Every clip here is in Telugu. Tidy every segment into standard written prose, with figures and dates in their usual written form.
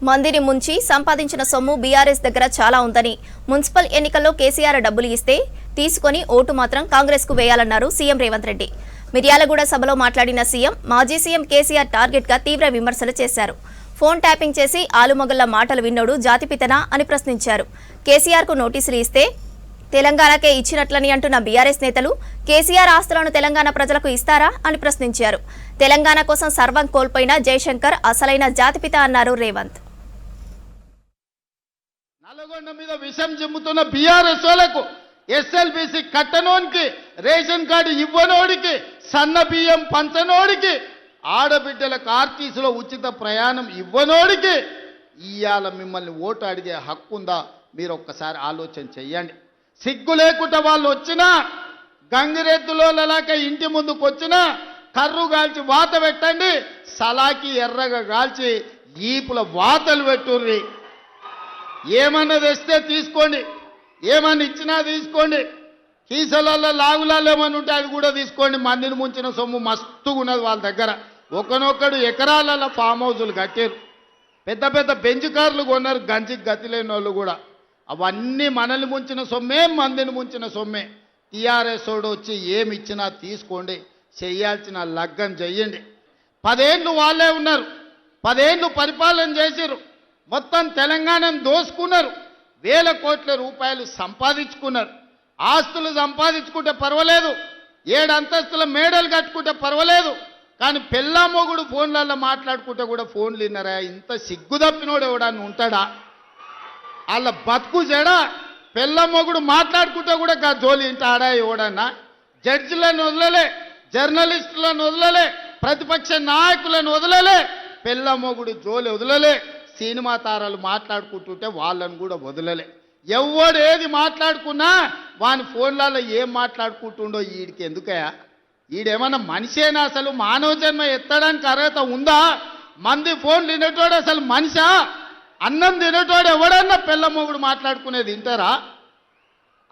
మందిని ముంచి సంపాదించిన సొమ్ము బీఆర్ఎస్ దగ్గర చాలా ఉందని, మున్సిపల్ ఎన్నికల్లో కేసీఆర్ డబ్బులు ఇస్తే తీసుకొని ఓటు మాత్రం కాంగ్రెస్ కు వేయాలన్నారు సీఎం రేవంత్ రెడ్డి. మిర్యాలగూడ సభలో మాట్లాడిన సీఎం మాజీ సీఎం కేసీఆర్ టార్గెట్ గా తీవ్ర విమర్శలు చేశారు. ఫోన్ ట్యాపింగ్ చేసి ఆలుమొగళ్ల మాటలు విన్నోడు జాతిపితనా అని ప్రశ్నించారు. కేసీఆర్ కు నోటీసులు ఇస్తే తెలంగాణకే ఇచ్చినట్లని అంటున్న బీఆర్ఎస్ నేతలు కేసీఆర్ ఆస్తులను తెలంగాణ ప్రజలకు ఇస్తారా అని ప్రశ్నించారు. తెలంగాణ కోసం సర్వం కోల్పోయిన జయశంకర్ అసలైన జాతిపిత అన్నారు రేవంత్. నల్గొండ మీద విషం చిమ్ముతున్న బీఆర్ఎస్ వాళ్ళకు, ఎస్ఎల్బీసీ కట్టనోనికి, రేషన్ కార్డు ఇవ్వనోడికి, సన్న బియ్యం పంచనోడికి, ఆడబిడ్డలకు ఆర్టీసీలో ఉచిత ప్రయాణం ఇవ్వనోడికి ఇవాళ మిమ్మల్ని ఓటు అడిగే హక్కు ఉందా? మీరు ఒక్కసారి ఆలోచన చెయ్యండి. సిగ్గు లేకుండా వాళ్ళు వచ్చినా, గంగిరెద్దులోలాక ఇంటి ముందుకు వచ్చినా కర్రు కాల్చి వాత పెట్టండి, సలాకి ఎర్రగా కాల్చి ఈపుల వాతలు పెట్టుర్రి. ఏమన్నా తెస్తే తీసుకోండి, ఏమన్నా ఇచ్చినా తీసుకోండి, కీసలలో లాగులాలు ఏమన్నా ఉంటే అది కూడా తీసుకోండి. మందిని ముంచిన సొమ్ము మస్తుగా ఉన్నది వాళ్ళ దగ్గర. ఒకనొక్కడు ఎకరాలలో ఫామ్ హౌజులు కట్టారు, పెద్ద పెద్ద బెంచ్ కార్లు కొన్నారు, గంజికి గతి లేని వాళ్ళు కూడా. అవన్నీ మనల్ని ముంచిన సొమ్మే, మందిని ముంచిన సొమ్మే. టీఆర్ఎస్ వాడు వచ్చి ఏమి ఇచ్చినా తీసుకోండి, చెయ్యాల్సిన లగ్గం చెయ్యండి. 10 ఏళ్ళు వాళ్ళే ఉన్నారు, 10 ఏళ్ళు పరిపాలన చేసిరు, మొత్తం తెలంగాణను దోసుకున్నారు, వేల కోట్ల రూపాయలు సంపాదించుకున్నారు. ఆస్తులు సంపాదించుకుంటే పర్వాలేదు, 7 అంతస్తుల మేడలు కట్టుకుంటే పర్వాలేదు, కానీ పెళ్ళా మొగుడు ఫోన్లలో మాట్లాడుకుంటే కూడా ఫోన్లు విన్నారా? ఇంత సిగ్గు తప్పినోడు ఎవడన్నా ఉంటాడా? వాళ్ళ బతుకు చెడా. పెళ్ళా మొగుడు మాట్లాడుకుంటే కూడా జోలి ఇంట ఆడా ఎవడన్నా? జడ్జిలను వదలలే, జర్నలిస్టులను వదలలే, ప్రతిపక్ష నాయకులను వదలలే, పెళ్ళా మొగుడు జోలి వదలలే. సినిమా తారాలు మాట్లాడుకుంటుంటే వాళ్ళను కూడా వదలలే. ఎవడు ఏది మాట్లాడుకున్నా వాని ఫోన్లలో ఏం మాట్లాడుకుంటుండో వీడికి ఎందుకయా? వీడేమన్నా మనిషేనా? అసలు మానవ జన్మ ఎత్తడానికి అర్హత ఉందా? మంది ఫోన్లు తినేటోడు అసలు మనిషా? అన్నం తినేటోడు ఎవడన్నా పెళ్ళ మొగుడు మాట్లాడుకునేది వింటారా?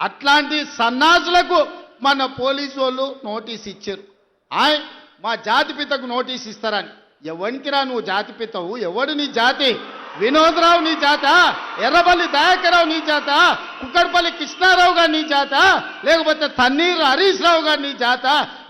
అట్లాంటి సన్నాసులకు మన పోలీసు వాళ్ళు నోటీస్ ఇచ్చారు. మా జాతిపితకు నోటీస్ ఇస్తారని. ఎవరికి రా నువ్వు జాతిపితవు? ఎవడు నీ జాతి? వినోద్రావు నీ జాత? ఎర్రబల్లి దయాకరావు నీ జాత? కుక్కడపల్లి కృష్ణారావు గారు నీ జాత? లేకపోతే తన్నీరు హరీష్ రావు గారు నీ జాత?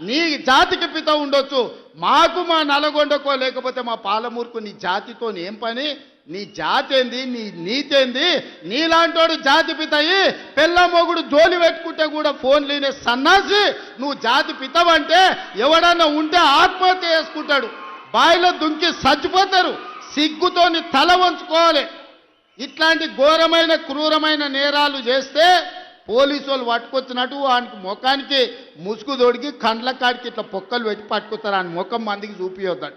నీ జాతికి పిత ఉండొచ్చు, మాకు మా నల్గొండకో లేకపోతే మా పాలమూరుకు నీ జాతితో ఏం పని? నీ జాతి ఏంది? నీ నీతేంది? నీలాంటోడు జాతి పితయి పెళ్ళ మొగుడు జోలి పెట్టుకుంటే కూడా ఫోన్ లేనే సన్నాసి నువ్వు జాతి పితవంటే ఎవడన్నా ఉంటే ఆత్మహత్య చేసుకుంటాడు, బాయిలో దుంకి చచ్చిపోతారు. సిగ్గుతోని తల వంచుకోవాలి. ఇట్లాంటి ఘోరమైన క్రూరమైన నేరాలు చేస్తే పోలీసు వాళ్ళు పట్టుకొచ్చినట్టు వానికి ముఖానికి ముసుగు తొడిగి కండ్ల కాడికి ఇట్లా పొక్కలు పెట్టి పట్టుకుతారు. ఆయన ముఖం మందికి చూపియొద్దాడు.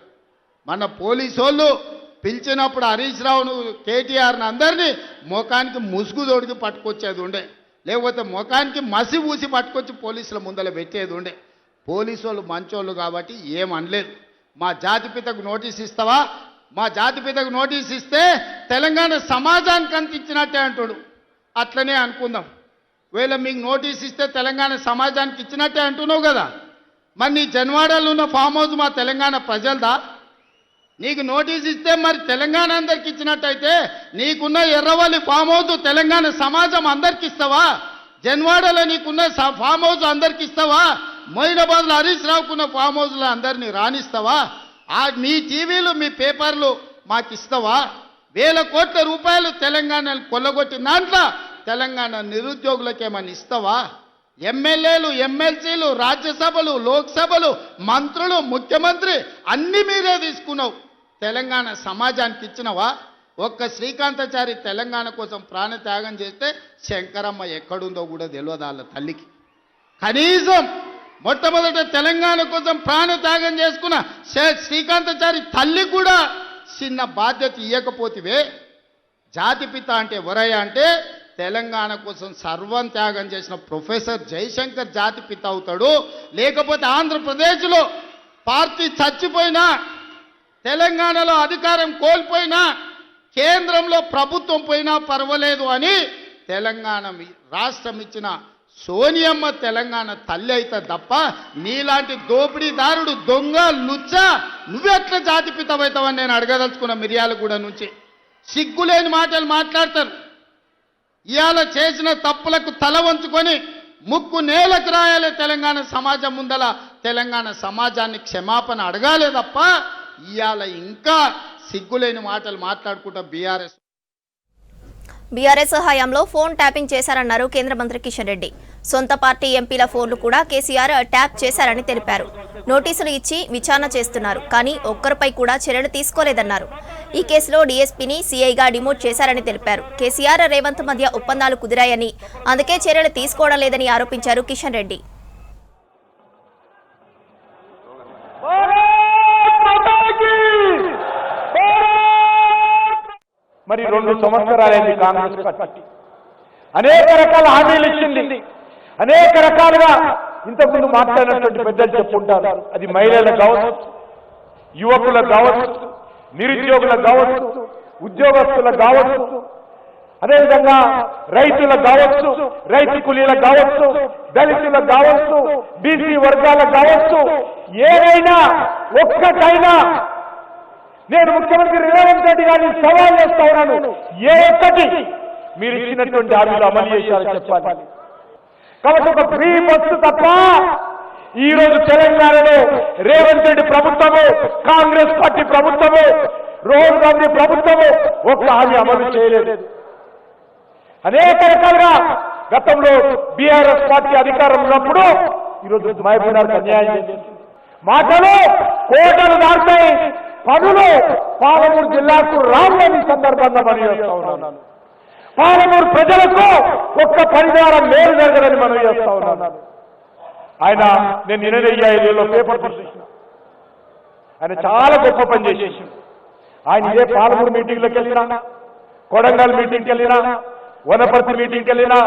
మన పోలీసు వాళ్ళు పిలిచినప్పుడు హరీష్ రావును, కేటీఆర్ని అందరినీ ముఖానికి ముసుగు తొడిగి పట్టుకొచ్చేది ఉండే, లేకపోతే ముఖానికి మసి ఊసి పట్టుకొచ్చి పోలీసుల ముందర పెట్టేది ఉండే. పోలీసు వాళ్ళు మంచోళ్ళు కాబట్టి ఏమనలేదు. మా జాతిపితకు నోటీస్ ఇస్తావా? మా జాతిపితకు నోటీస్ ఇస్తే తెలంగాణ సమాజానికి అంత ఇచ్చినట్టే అంటాడు. అట్లనే అనుకుందాం. ఒకవేళ మీకు నోటీస్ ఇస్తే తెలంగాణ సమాజానికి ఇచ్చినట్టే అంటున్నావు కదా, మరి నీ జన్వాడలో ఉన్న ఫామ్ హౌస్ మా తెలంగాణ ప్రజలదా? నీకు నోటీస్ ఇస్తే మరి తెలంగాణ అందరికి ఇచ్చినట్టయితే నీకున్న ఎర్రవల్లి ఫామ్ హౌస్ తెలంగాణ సమాజం అందరికి ఇస్తావా? జన్వాడలో నీకున్న ఫామ్ హౌస్ అందరికి ఇస్తావా? మొయినాబాద్లో హరీష్ రావుకున్న ఫామ్ హౌస్లో అందరినీ రాణిస్తావా? మీ టీవీలు మీ పేపర్లు మాకు ఇస్తావా? వేల కోట్ల రూపాయలు తెలంగాణను కొల్లగొట్టిన దాంట్లో తెలంగాణ నిరుద్యోగులకు ఏమని ఇస్తావా? ఎమ్మెల్యేలు, ఎమ్మెల్సీలు, రాజ్యసభలు, లోక్సభలు, మంత్రులు, ముఖ్యమంత్రి అన్ని మీరే తీసుకున్నావు. తెలంగాణ సమాజానికి ఇచ్చినవా? ఒక్క శ్రీకాంతాచారి తెలంగాణ కోసం ప్రాణత్యాగం చేస్తే శంకరమ్మ ఎక్కడుందో కూడా తెలియదు వాళ్ళ తల్లికి. కనీసం మొట్టమొదట తెలంగాణ కోసం ప్రాణత్యాగం చేసుకున్న శ్రీకాంతాచారి తల్లి కూడా చిన్న బాధ్యత ఇవ్వకపోతివే. జాతిపిత అంటే ఎవరయ్యా అంటే తెలంగాణ కోసం సర్వం త్యాగం చేసిన ప్రొఫెసర్ జయశంకర్ జాతిపిత అవుతాడు. లేకపోతే ఆంధ్రప్రదేశ్లో పార్టీ చచ్చిపోయినా, తెలంగాణలో అధికారం కోల్పోయినా, కేంద్రంలో ప్రభుత్వం పోయినా పర్వాలేదు అని తెలంగాణ రాష్ట్రం ఇచ్చిన సోనియమ్మ తెలంగాణ తల్లి అయితే తప్ప నీలాంటి దోపిడీదారుడు దొంగ లుచ్చ నువ్వెట్లా జాతిపితమవుతావని నేను అడగదలుచుకున్న మిర్యాలగూడ నుంచి. సిగ్గులేని మాటలు మాట్లాడతారు. ఇవాళ చేసిన తప్పులకు తల వంచుకొని ముక్కు నేలకు రాయాలి. తెలంగాణ సమాజం ముందల తెలంగాణ సమాజాన్ని క్షమాపణ అడగాలే తప్ప ఇవాళ ఇంకా సిగ్గులేని మాటలు మాట్లాడుకుంటా బీఆర్ఎస్ హయాంలో ఫోన్ ట్యాపింగ్ చేశారన్నారు కేంద్ర మంత్రి కిషన్ రెడ్డి. సొంత పార్టీ ఎంపీల ఫోన్లు కూడా కేసీఆర్ ట్యాప్ చేశారని తెలిపారు. నోటీసులు ఇచ్చి విచారణ చేస్తున్నారు, కానీ ఒక్కరిపై కూడా చర్యలు తీసుకోలేదన్నారు. ఈ కేసులో డీఎస్పీని సీఐగా డిమోట్ చేశారని తెలిపారు. కేసీఆర్ రేవంత్ మధ్య ఒప్పందాలు కుదిరాయని, అందుకే చర్యలు తీసుకోవడం లేదని ఆరోపించారు కిషన్ రెడ్డి. మరి 2 సంవత్సరాలైంది కాంగ్రెస్ పార్టీ అనేక రకాల హామీలు ఇచ్చింది. అనేక రకాలుగా ఇంతకుముందు మాట్లాడినటువంటి పెద్దలు చెప్పుకుంటారు. అది మహిళలకు కావచ్చు, యువకులకు కావచ్చు, నిరుద్యోగులకు కావచ్చు, ఉద్యోగస్తులకు కావచ్చు, అదేవిధంగా రైతులకు కావచ్చు, రైతు కూలీలకు కావచ్చు, దళితులకు కావచ్చు, బీసీ వర్గాలకు కావచ్చు, ఏదైనా ఒక్కటైనా నేను ముఖ్యమంత్రి రేవంత్ రెడ్డి గారిని సవాల్ చేస్తా ఉన్నాను. ఏ ఒక్కటి మీరు ఇచ్చినటువంటి హామీలు అమలు చేశారని చెప్పాలి. కాబట్టి ఒక ఫ్రీ బస్సు తప్ప ఈ రోజు తెలంగాణలో రేవంత్ రెడ్డి ప్రభుత్వము, కాంగ్రెస్ పార్టీ ప్రభుత్వము, రాహుల్ గాంధీ ప్రభుత్వము ఒక్క హామీ అమలు చేయలేదు. అనేక రకాలుగా గతంలో బీఆర్ఎస్ పార్టీ అధికారం ఉన్నప్పుడు ఈరోజు మహబూబ్నగర్కు అన్యాయం చేసింది. మాటలు కోటలు దాటాయి, పనులు పాలమూరు జిల్లాకు రామని సందర్భంగా మనం చేస్తా ఉన్నాను. పాలమూరు ప్రజలకు ఒక్క పరిహారం మేలు జరగదని మనం చేస్తా ఉన్నాను. ఆయన నేను 25 పేపర్ చూసిన ఆయన చాలా గొప్ప పని చేసేసి ఆయన ఇదే పాలమూరు మీటింగ్లకు వెళ్ళినా, కొడంగల్ మీటింగ్కి వెళ్ళినా, వనపర్తి మీటింగ్కి వెళ్ళినా,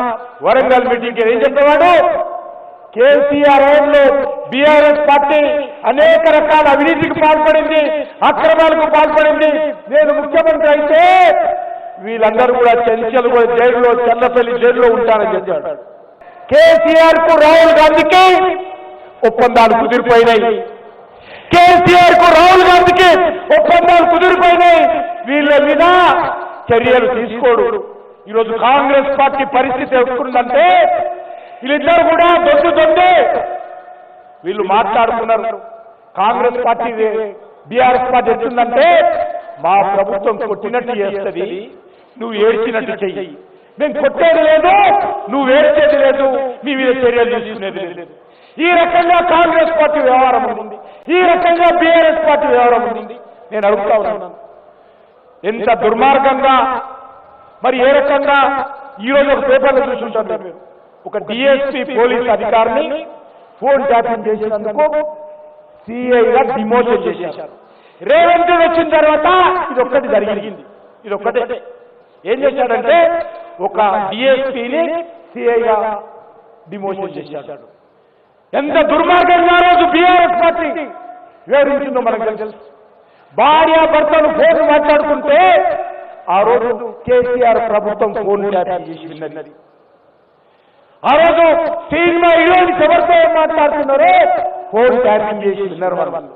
వరంగల్ మీటింగ్కి ఏం చెప్పేవాడు? కేసీఆర్ హయాంలో బీఆర్ఎస్ పార్టీ అనేక రకాల అవినీతికి పాల్పడింది, అక్రమాలకు పాల్పడింది. నేను ముఖ్యమంత్రి అయితే వీళ్ళందరూ కూడా చెంచలు కూడా జైల్లో, చల్లపల్లి జైల్లో ఉంటారని చెప్పాడు. కేసీఆర్ కు రాహుల్ గాంధీకి ఒప్పందాలు కుదిరిపోయినాయి. కేసీఆర్ కు రాహుల్ గాంధీకి ఒప్పందాలు కుదిరిపోయినాయి. వీళ్ళ మీద చర్యలు తీసుకోడు. ఈరోజు కాంగ్రెస్ పార్టీ పరిస్థితి ఎదుర్కొందంటే వీళ్ళిద్దరు కూడా దొడ్డే వీళ్ళు మాట్లాడుతున్నారు. కాంగ్రెస్ పార్టీ బీఆర్ఎస్ పార్టీ ఎత్తుందంటే మా ప్రభుత్వం కొట్టినట్టు చేస్తుంది, నువ్వు ఏడ్చినట్టు చెయ్యి. మేము కొట్టేది లేదు, నువ్వు ఏడ్చేది లేదు, మీ మీద చర్యలు తీసుకునేది లేదు. ఈ రకంగా కాంగ్రెస్ పార్టీ వ్యవహారం ఉంది, ఈ రకంగా బీఆర్ఎస్ పార్టీ వ్యవహారం ఉంది. నేను అడుగుతా ఉన్నాను, ఎంత దుర్మార్గంగా, మరి ఏ రకంగా ఈరోజు ఒక పేపర్లో చూసుంటారు మీరు, ఒక డిఎస్పీ పోలీస్ అధికారిని ఫోన్ ట్యాపింగ్ చేసినందుకు సిఐగా డిమోషన్ చేశారు. రేవంత్ వచ్చిన తర్వాత ఇదొక్కటి జరిగింది. ఇదొక్కటే ఏం చేశాడంటే ఒక డిఎస్పీని సిఐగా డిమోషన్ చేశాడు. ఎంత దుర్మార్గంగా రోజు బీఆర్ఎస్ పార్టీ వివరించిందో మనకు తెలుసు. భార్య భర్తలు ఫోన్ మాట్లాడుకుంటే ఆ రోజు కేసీఆర్ ప్రభుత్వం ఫోన్ ట్యాపింగ్ చేసి విన్నది. ఆ రోజు సినిమా హీరోయిన్స్ ఎవరితో మాట్లాడుతున్నారో ఫోన్ ట్యాపింగ్ చేసి విన్నారు. వాళ్ళు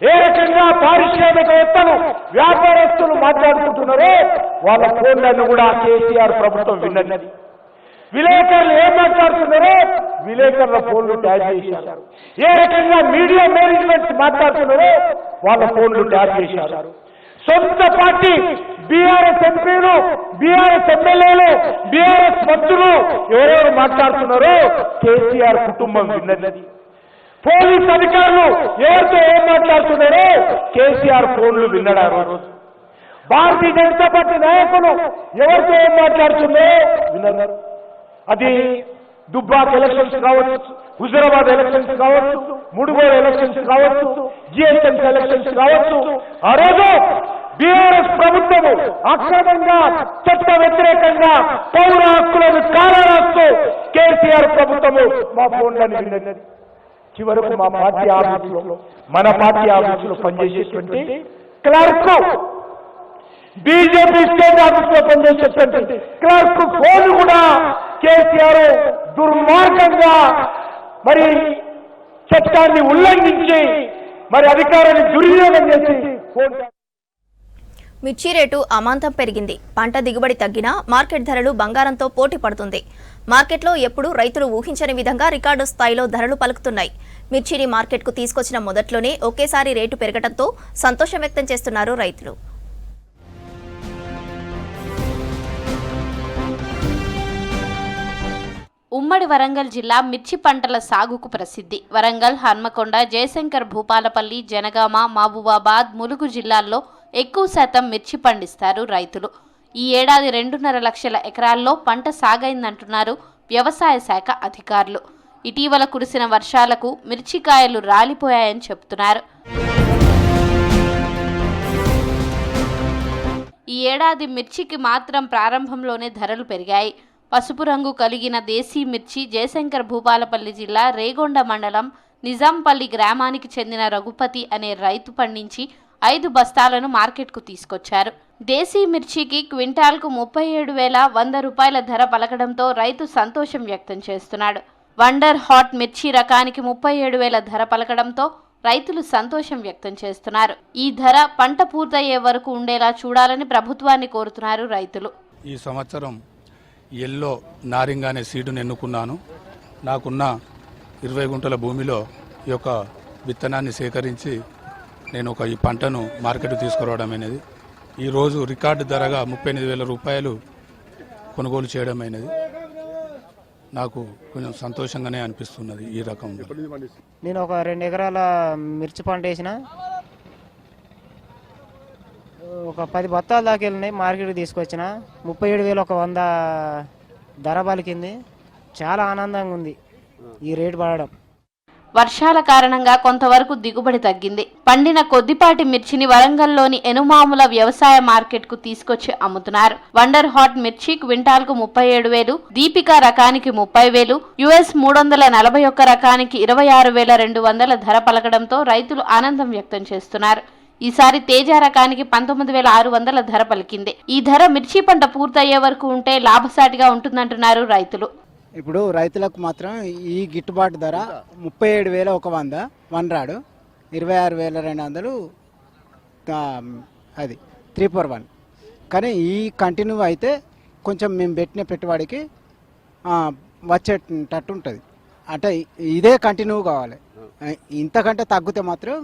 ఏ రకంగా పారిశ్రామికవేత్తలు, వ్యాపారస్తులు మాట్లాడుకుంటున్నారో వాళ్ళ ఫోన్లను కూడా కేసీఆర్ ప్రభుత్వం విన్నది. విలేకరులు ఏం మాట్లాడుతున్నారో విలేకరుల ఫోన్లు ట్యాగ్ చేశారు. ఏ రకంగా మీడియా మేనేజ్మెంట్ మాట్లాడుతున్నారో వాళ్ళ ఫోన్లు ట్యాగ్ చేశారు. సొంత పార్టీ బీఆర్ఎస్ ఎంపీలు, బీఆర్ఎస్ ఎమ్మెల్యేలు, బీఆర్ఎస్ మంత్రులు ఎవరెవరు మాట్లాడుతున్నారో కేసీఆర్ కుటుంబం విన్నది. పోలీస్ అధికారులు ఎవరితో ఏం మాట్లాడుతున్నారో కేసీఆర్ ఫోన్లు విన్నాడు. ఆ రోజు భారతీయ జనతా పార్టీ నాయకులు ఎవరితో ఏం మాట్లాడుతున్నారో విన్నారు. అది దుబ్బాక్ ఎలక్షన్స్ కావచ్చు, హుజరాబాద్ ఎలక్షన్స్ కావచ్చు, ముడుగోడు ఎలక్షన్స్ కావచ్చు, జిహెచ్ఎంసీ ఎలక్షన్స్ కావచ్చు. ఆ రోజు బీఆర్ఎస్ ప్రభుత్వము అక్రమంగా, చట్ట వ్యతిరేకంగా పౌర హక్కులను కాలరాస్తూ కేసీఆర్ ప్రభుత్వము మా ఫోన్లను విన్నది. చివరకు మా పార్టీ ఆఫీసులో, మన పార్టీ ఆఫీసులో పనిచేసేటువంటి క్లర్క్, బీజేపీ స్టేట్ ఆఫీస్ లో పనిచేసేటువంటి క్లర్క్ ఫోన్ కూడా కేసీఆర్ దుర్మార్గంగా మరి చట్టాన్ని ఉల్లంఘించి మరి అధికారాన్ని దుర్వినియోగం చేసి ఫోన్ మిర్చి రేటు అమాంతం పెరిగింది. పంట దిగుబడి తగ్గినా మార్కెట్ ధరలు బంగారంతో పోటీ పడుతుంది. మార్కెట్లో ఎప్పుడూ రైతులు ఊహించని విధంగా రికార్డు స్థాయిలో ధరలు పలుకుతున్నాయి. మిర్చిని మార్కెట్కు తీసుకొచ్చిన మొదట్లోనే ఒకేసారి రేటు పెరగడంతో సంతోషం వ్యక్తం చేస్తున్నారు రైతులు. ఉమ్మడి వరంగల్ జిల్లా మిర్చి పంటల సాగుకు ప్రసిద్ధి. వరంగల్, హన్మకొండ, జయశంకర్ భూపాలపల్లి, జనగామ, మహబూబాబాద్, ములుగు జిల్లాల్లో ఎక్కువ శాతం మిర్చి పండిస్తారు రైతులు. ఈ ఏడాది 2.5 లక్షల ఎకరాల్లో పంట సాగైందంటున్నారు వ్యవసాయ శాఖ అధికారులు. ఇటీవల కురిసిన వర్షాలకు మిర్చికాయలు రాలిపోయాయని చెబుతున్నారు. ఈ ఏడాది మిర్చికి మాత్రం ప్రారంభంలోనే ధరలు పెరిగాయి. పసుపు రంగు కలిగిన దేశీ మిర్చి జయశంకర్ భూపాలపల్లి జిల్లా రేగొండ మండలం నిజాంపల్లి గ్రామానికి చెందిన రఘుపతి అనే రైతు పండించి 5 బస్తాలను మార్కెట్కు తీసుకొచ్చారు. దేశీ మిర్చికి క్వింటాల్కు 37,100 రూపాయల ధర పలకడంతో రైతు సంతోషం వ్యక్తం చేస్తున్నాడు. వండర్ హాట్ మిర్చి రకానికి 37,000 ధర పలకడంతో రైతులు సంతోషం వ్యక్తం చేస్తున్నారు. ఈ ధర పంట పూర్తయ్యే వరకు ఉండేలా చూడాలని ప్రభుత్వాన్ని కోరుతున్నారు రైతులు. ఈ సంవత్సరం ఎల్లో నారింగ అనే సీడును ఎన్నుకున్నాను. నాకున్న 20 గుంటల భూమిలో ఈ యొక్క విత్తనాన్ని సేకరించి నేను ఈ పంటను మార్కెట్ తీసుకురావడం అనేది ఈరోజు రికార్డు ధరగా 38,000 రూపాయలు కొనుగోలు చేయడం అనేది నాకు కొంచెం సంతోషంగానే అనిపిస్తున్నది. ఈ రకం నేను ఒక 2 ఎకరాల మిర్చి పంట వేసిన, ఒక 10 బత్తాల దాకా వెళ్ళినాయి. మార్కెట్కి తీసుకొచ్చిన 37,100 ధర పలికింది. చాలా ఆనందంగా ఉంది ఈ రేటు పడడం. వర్షాల కారణంగా కొంతవరకు దిగుబడి తగ్గింది. పండిన కొద్దిపాటి మిర్చిని వరంగల్లోని ఎనుమాముల వ్యవసాయ మార్కెట్కు తీసుకొచ్చి అమ్ముతున్నారు. వండర్ హాట్ మిర్చి క్వింటాల్కు 37,000, దీపికా రకానికి 30,000, US 341 రకానికి 26,200 ధర పలకడంతో రైతులు ఆనందం వ్యక్తం చేస్తున్నారు. ఈసారి తేజ రకానికి 19,600 ధర పలికింది. ఈ ధర మిర్చి పంట పూర్తయ్యే వరకు ఉంటే లాభసాటిగా ఉంటుందంటున్నారు రైతులు. ఇప్పుడు రైతులకు మాత్రం ఈ గిట్టుబాటు ధర 37,100 వన్రాడు, 26,200 అది 341. కానీ ఈ కంటిన్యూ అయితే కొంచెం మేము పెట్టిన పెట్టుబడికి వచ్చేటట్టు ఉంటుంది. అంటే ఇదే కంటిన్యూ కావాలి. ఇంతకంటే తగ్గితే మాత్రం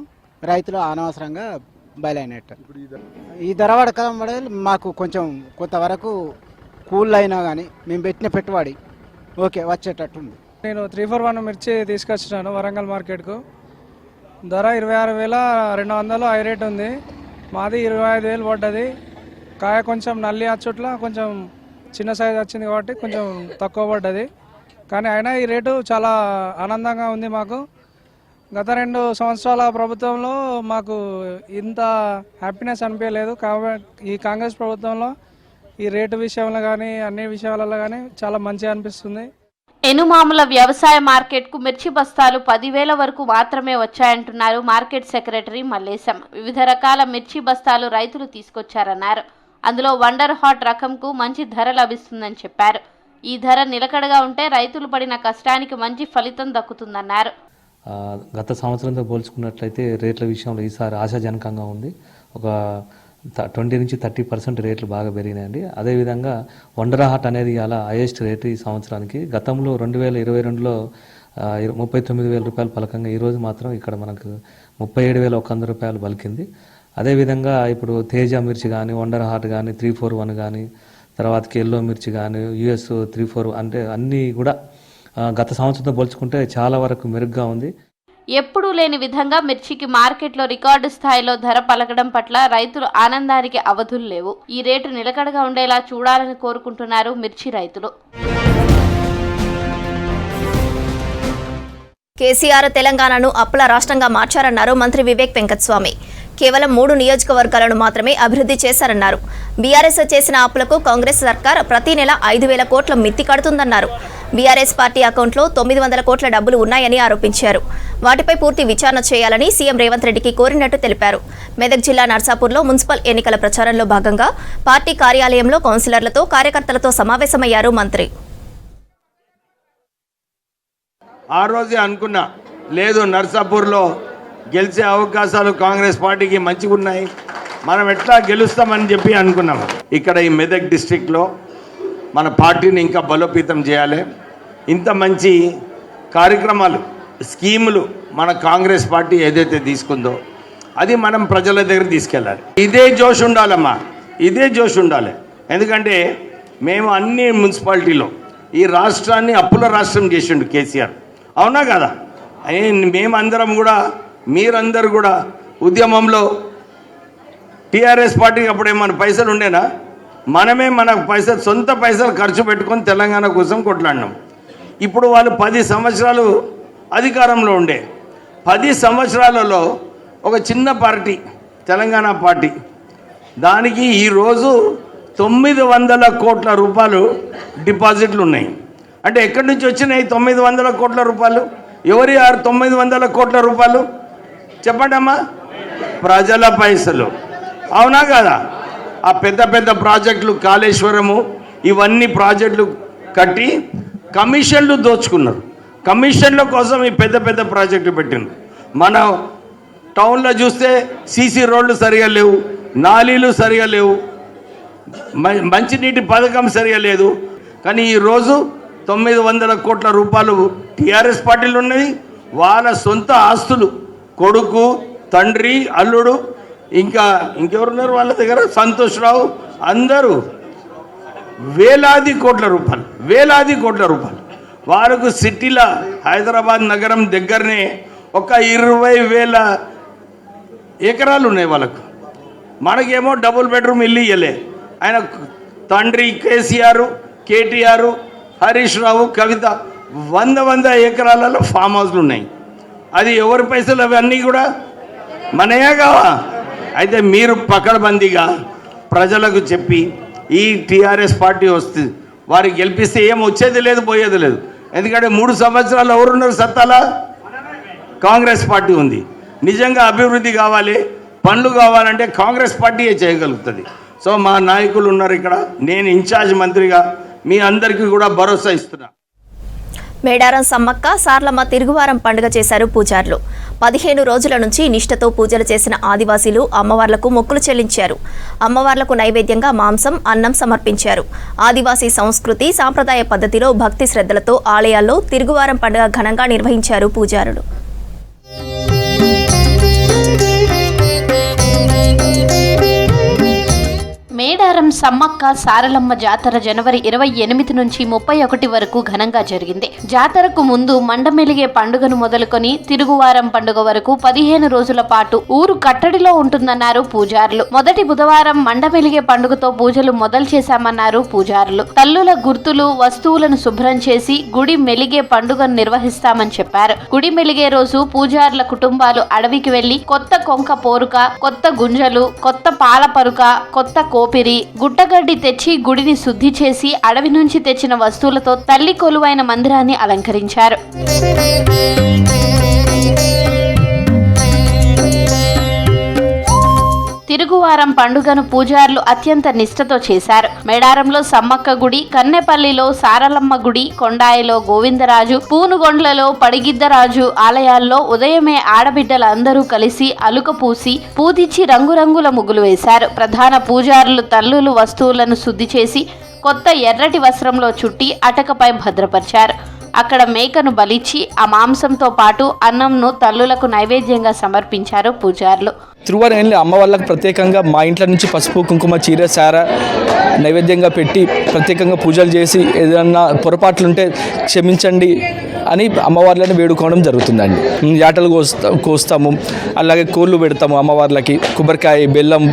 రైతులు అనవసరంగా బయలైనట్టు. ఈ ధర పడకడం వల్ల మాకు కొంచెం కొంతవరకు కూల్ అయినా కానీ మేము పెట్టిన పెట్టుబడి ఓకే వచ్చేటట్టు ఉంది. నేను 341 మిర్చి తీసుకొచ్చినాను వరంగల్ మార్కెట్కు. ధర 26,200 హై రేట్ ఉంది. మాది 25,000 పడ్డది. కాయ కొంచెం నల్లి అచ్చుట్ల కొంచెం చిన్న సైజు వచ్చింది కాబట్టి కొంచెం తక్కువ పడ్డది. కానీ అయినా ఈ రేటు చాలా ఆనందంగా ఉంది మాకు. గత 2 సంవత్సరాల ప్రభుత్వంలో మాకు ఇంత హ్యాపీనెస్ అనిపించలేదు. కాబట్టి ఈ కాంగ్రెస్ ప్రభుత్వంలో ఈ రేటు విషయంలో కానీ అన్ని విషయాలలో కానీ చాలా మంచిగా అనిపిస్తుంది. ఎనుమాముల వ్యవసాయ మార్కెట్కు మిర్చి బస్తాలు 10,000 వరకు మాత్రమే వచ్చాయంటున్నారు మార్కెట్ సెక్రటరీ మల్లేశం. వివిధ రకాల మిర్చి బస్తాలు రైతులు తీసుకొచ్చారన్నారు. అందులో వండర్ హాట్ రకంకు మంచి ధర లభిస్తుందని చెప్పారు. ఈ ధర నిలకడగా ఉంటే రైతులు పడిన కష్టానికి మంచి ఫలితం దక్కుతుందన్నారు. గత సంవత్సరంతో పోల్చుకున్నట్లయితే రేట్ల విషయంలో ఈసారి ఆశాజనకంగా ఉంది. ఒక 20 నుంచి 30% రేట్లు బాగా పెరిగినాయండి. అదేవిధంగా వండర్ హాట్ అనేది అలా హైయెస్ట్ రేటు ఈ సంవత్సరానికి. గతంలో 2022లో 39,000 రూపాయలు పలకంగా ఈరోజు మాత్రం ఇక్కడ మనకు 37,100 రూపాయలు పలికింది. అదేవిధంగా ఇప్పుడు తేజ మిర్చి కానీ, వండర్ హాట్ కానీ, 341 కానీ, తర్వాతకి ఎల్లో మిర్చి కానీ, US 34 అంటే అన్నీ కూడా గత సంవత్సరంతో పోల్చుకుంటే చాలా వరకు మెరుగ్గా ఉంది. ఎప్పుడూ లేని విధంగా మిర్చికి మార్కెట్లో రికార్డు స్థాయిలో ధర పలకడం పట్ల రైతులు ఆనందానికి అవధులు లేవు. ఈ రేటు నిలకడగా ఉండేలా చూడాలని కోరుకుంటున్నారు మిర్చి రైతులు. కేసీఆర్ తెలంగాణను అప్పుల రాష్ట్రంగా మార్చారన్నారు మంత్రి వివేక్ వెంకటస్వామి. కేవలం 3 నియోజకవర్గాలను మాత్రమే అభివృద్ధి చేశారన్నారు. బీఆర్ఎస్ చేసిన అప్పులకు కాంగ్రెస్ సర్కార్ ప్రతి నెల 5,000 కోట్ల మిత్తి కడుతుందన్నారు. బీఆర్ఎస్ పార్టీ అకౌంట్లో 900 కోట్ల డబ్బులు ఉన్నాయని ఆరోపించారు. వాటిపై పూర్తి విచారణ చేయాలని సీఎం రేవంత్ రెడ్డికి కోరినట్టు తెలిపారు. మెదక్ జిల్లా నర్సాపూర్లో మున్సిపల్ ఎన్నికల ప్రచారంలో భాగంగా పార్టీ కార్యాలయంలో కౌన్సిలర్లతో కార్యకర్తలతో సమావేశమయ్యారు మంత్రి. ఆ రోజే అనుకున్నా, లేదు నర్సాపూర్లో గెలిచే అవకాశాలు కాంగ్రెస్ పార్టీకి మంచిగా ఉన్నాయి, మనం ఎట్లా గెలుస్తామని చెప్పి అనుకున్నాం. ఇక్కడ ఈ మెదక్ డిస్ట్రిక్ట్లో మన పార్టీని ఇంకా బలోపేతం చేయాలి. ఇంత మంచి కార్యక్రమాలు, స్కీములు మన కాంగ్రెస్ పార్టీ ఏదైతే తీసుకుందో అది మనం ప్రజల దగ్గర తీసుకెళ్ళాలి. ఇదే జోష్ ఉండాలమ్మా, ఇదే జోష్ ఉండాలి. ఎందుకంటే మేము అన్ని మున్సిపాలిటీలో ఈ రాష్ట్రాన్ని అప్పుల రాష్ట్రం చేసిండు కేసీఆర్, అవునా కదా? మేమందరం కూడా, మీరందరూ కూడా ఉద్యమంలో టీఆర్ఎస్ పార్టీకి అప్పుడు ఏమైనా పైసలు ఉండేనా? మనమే మన పైసలు, సొంత పైసలు ఖర్చు పెట్టుకొని తెలంగాణ కోసం కొట్లాడినాం. ఇప్పుడు వాళ్ళు 10 సంవత్సరాలు అధికారంలో ఉండే, 10 సంవత్సరాలలో ఒక చిన్న పార్టీ తెలంగాణ పార్టీ, దానికి ఈరోజు 900 కోట్ల రూపాయలు డిపాజిట్లు ఉన్నాయి. అంటే ఎక్కడి నుంచి వచ్చినాయి 900 కోట్ల రూపాయలు? ఎవరి 900 కోట్ల రూపాయలు చెప్పండి అమ్మా? ప్రజల పైసలు, అవునా కదా? ఆ పెద్ద పెద్ద ప్రాజెక్టులు, కాళేశ్వరము, ఇవన్నీ ప్రాజెక్టులు కట్టి కమిషన్లు దోచుకున్నారు. కమిషన్ల కోసం ఈ పెద్ద పెద్ద ప్రాజెక్టులు పెట్టిండ్రు. మన టౌన్లో చూస్తే సీసీ రోడ్లు సరిగా లేవు, నాలీలు సరిగా లేవు, మంచినీటి పథకం సరిగా లేదు. కానీ ఈరోజు 900 కోట్ల రూపాయలు టీఆర్ఎస్ పార్టీలు ఉన్నది. వాళ్ళ సొంత ఆస్తులు, కొడుకు, తండ్రి, అల్లుడు, ఇంకెవరున్నారు వాళ్ళ దగ్గర, సంతోష్ రావు, అందరూ వేలాది కోట్ల రూపాయలు. వారికి సిటీల హైదరాబాద్ నగరం దగ్గరనే ఒక 20,000 ఎకరాలు ఉన్నాయి వాళ్ళకు. మనకేమో డబుల్ బెడ్రూమ్ ఇల్లు ఇయ్యలే. ఆయన తండ్రి కేసీఆర్, కేటీఆర్, హరీష్ రావు, కవిత 100 ఎకరాలలో ఫామ్ హౌస్లు ఉన్నాయి. అది ఎవరి పైసలు? అవన్నీ కూడా మనయే కావా? అయితే మీరు పకడ్బందీగా ప్రజలకు చెప్పి ఈ టీఆర్ఎస్ పార్టీ వస్తుంది, వారికి గెలిపిస్తే ఏం వచ్చేది లేదు, పోయేది లేదు. ఎందుకంటే 3 సంవత్సరాలు ఎవరున్నారు సత్తాలా? కాంగ్రెస్ పార్టీ ఉంది. నిజంగా అభివృద్ధి కావాలి, పనులు కావాలంటే కాంగ్రెస్ పార్టీయే చేయగలుగుతుంది. సో మా నాయకులు ఉన్నారు ఇక్కడ, నేను ఇన్ఛార్జ్ మంత్రిగా మీ అందరికీ కూడా భరోసా ఇస్తున్నా. మేడారం సమ్మక్క సార్లమ్మ తిరుగువారం పండుగ చేశారు పూజారులు. 15 రోజుల నుంచి నిష్ఠతో పూజలు చేసిన ఆదివాసీలు అమ్మవార్లకు మొక్కులు చెల్లించారు. అమ్మవార్లకు నైవేద్యంగా మాంసం, అన్నం సమర్పించారు. ఆదివాసీ సంస్కృతి సాంప్రదాయ పద్ధతిలో భక్తి శ్రద్ధలతో ఆలయాల్లో తిరుగువారం పండుగ ఘనంగా నిర్వహించారు పూజారులు. మేడారం సమ్మక్క సారలమ్మ జాతర జనవరి 28 నుంచి 31 వరకు ఘనంగా జరిగింది. జాతరకు ముందు మండమెలిగే పండుగను మొదలుకొని తిరుగువారం పండుగ వరకు 15 రోజుల పాటు ఊరు కట్టడిలో ఉంటుందన్నారు పూజారులు. మొదటి బుధవారం మండమెలిగే పండుగతో పూజలు మొదలు చేశామన్నారు పూజారులు. తల్లుల గుర్తులు, వస్తువులను శుభ్రం చేసి గుడి మెలిగే పండుగను నిర్వహిస్తామని చెప్పారు. గుడి మెలిగే రోజు పూజారుల కుటుంబాలు అడవికి వెళ్లి కొత్త కొంక పోరుక, కొత్త గుంజలు, కొత్త పాల పరుక, కొత్త కోపిరి, గుట్టగడ్డి తెచ్చి గుడిని శుద్ధి చేసి అడవి నుంచి తెచ్చిన వస్తువులతో తల్లి కొలువైన మందిరాన్ని అలంకరించారు. తిరుగువారం పండుగను పూజారులు అత్యంత నిష్ఠతో చేశారు. మేడారంలో సమ్మక్క గుడి, కన్నెపల్లిలో సారలమ్మ గుడి, కొండాయిలో గోవిందరాజు, పూనుగొండ్లలో పడిగిద్దరాజు ఆలయాల్లో ఉదయమే ఆడబిడ్డలందరూ కలిసి అలుక పూసి పూజించి రంగురంగుల ముగ్గులు వేశారు. ప్రధాన పూజారులు తల్లులు వస్తువులను శుద్ధి చేసి కొత్త ఎర్రటి వస్త్రంలో చుట్టి అటకపై భద్రపరిచారు. అక్కడ మేకను బలిచ్చి ఆ మాంసంతో పాటు అన్నంను తల్లులకు నైవేద్యంగా సమర్పించారు పూజారులు. తిరువారం అమ్మ వాళ్ళకు ప్రత్యేకంగా మా ఇంట్లో నుంచి పసుపు, కుంకుమ, చీర, సార నైవేద్యంగా పెట్టి ప్రత్యేకంగా పూజలు చేసి ఏదన్నా పొరపాట్లుంటే క్షమించండి అని అమ్మవార్లను వేడుకోవడం జరుగుతుందండి. యాటలు కోస్తాము, అలాగే కోళ్ళు పెడతాము అమ్మవార్లకి. కొబ్బరికాయ, బెల్లం,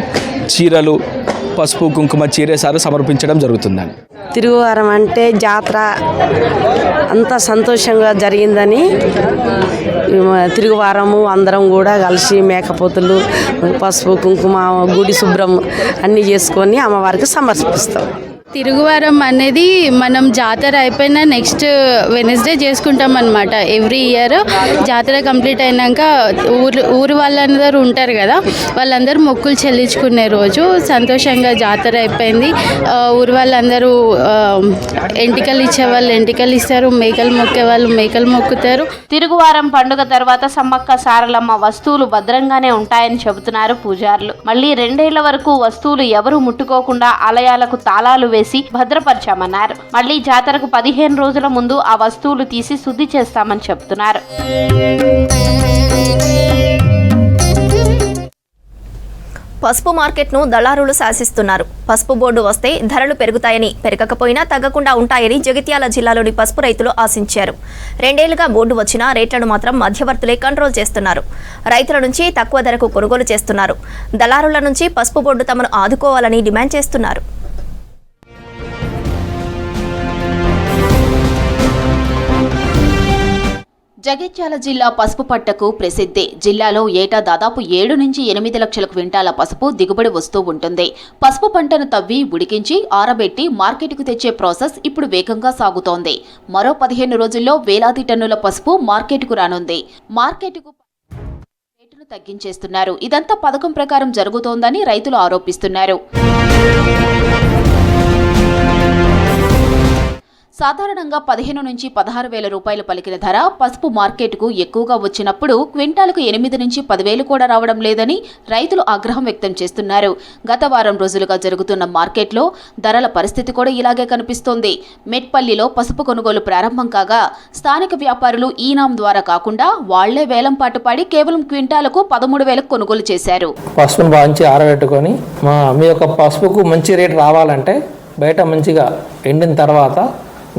చీరలు, పసుపు, కుంకుమ, చీర, సార సమర్పించడం జరుగుతుందండి. తిరుగువారం అంటే జాతర అంతా సంతోషంగా జరిగిందని తిరుగువారము అందరం కూడా కలిసి మేకపోతులు, పసుపు, కుంకుమ, గుడి శుభ్రం అన్నీ చేసుకొని అమ్మవారికి సమర్పిస్తాం. తిరుగువారం అనేది మనం జాతర అయిపోయిన నెక్స్ట్ వెనస్డే చేసుకుంటాం అనమాట. ఎవ్రీ ఇయర్ జాతర కంప్లీట్ అయినాక ఊరు వాళ్ళందరూ ఉంటారు కదా, వాళ్ళందరూ మొక్కులు చెల్లించుకునే రోజు. సంతోషంగా జాతర అయిపోయింది. ఊరు వాళ్ళందరూ ఎంటికలు ఇచ్చే వాళ్ళు ఎంటికలు ఇస్తారు, మేకలు మొక్కే వాళ్ళు మేకలు మొక్కుతారు. తిరుగువారం పండుగ తర్వాత సమ్మక్క సారలమ్మ వస్తువులు భద్రంగానే ఉంటాయని చెబుతున్నారు పూజారులు. మళ్ళీ 2 ఏళ్ల వరకు వస్తువులు ఎవరు ముట్టుకోకుండా ఆలయాలకు తాళాలు వేసి భద్రపరిచామన్నారు. మళ్లీ జాతరకు 15 రోజుల ముందు ఆ వస్తువులు తీసి శుద్ధి చేస్తామని చెబుతున్నారు. పసుపు మార్కెట్ను దళారులు శాసిస్తున్నారు. పసుపు బోర్డు వస్తే ధరలు పెరుగుతాయని, పెరగకపోయినా తగ్గకుండా ఉంటాయని జగిత్యాల జిల్లాలోని పసుపు రైతులు ఆశించారు. 2 ఏళ్లుగా బోర్డు వచ్చినా రేట్లను మాత్రం మధ్యవర్తులే కంట్రోల్ చేస్తున్నారు. రైతుల నుంచి తక్కువ ధరకు కొనుగోలు చేస్తున్నారు. దళారుల నుంచి పసుపు బోర్డు తమను ఆదుకోవాలని డిమాండ్ చేస్తున్నారు. జగిత్యాల జిల్లా పసుపు పంటకు ప్రసిద్ధి. జిల్లాలో ఏటా దాదాపు 7 నుంచి 8 లక్షల క్వింటాల పసుపు దిగుబడి వస్తూ ఉంటుంది. పసుపు పంటను తవ్వి ఉడికించి ఆరబెట్టి మార్కెట్కు తెచ్చే ప్రాసెస్ ఇప్పుడు వేగంగా సాగుతోంది. మరో 15 రోజుల్లో వేలాది టన్నుల పసుపు మార్కెట్కు రానుంది. మార్కెట్కు రేటును తగ్గించేస్తున్నారు. ఇదంతా పథకం ప్రకారం జరుగుతోందని రైతులు ఆరోపిస్తున్నారు. సాధారణంగా 15 నుంచి 16 వేల రూపాయలు పలికిన ధర పసుపు మార్కెట్కు ఎక్కువగా వచ్చినప్పుడు క్వింటాలకు 8 నుంచి 10,000 కూడా రావడం లేదని రైతులు ఆగ్రహం వ్యక్తం చేస్తున్నారు. గత వారం రోజులుగా జరుగుతున్న మార్కెట్లో ధరల పరిస్థితి కూడా ఇలాగే కనిపిస్తోంది. మెట్పల్లిలో పసుపు కొనుగోలు ప్రారంభం కాగా స్థానిక వ్యాపారులు ఈనాం ద్వారా కాకుండా వాళ్లే వేలం పాటు పాడి కేవలం క్వింటాలకు 13,000 కొనుగోలు చేశారు. పసుపును బాంచి ఆరబెట్టుకొని మీ యొక్క పసుపుకు మంచి రేటు రావాలంటే బయట మంచిగా ఎండిన తర్వాత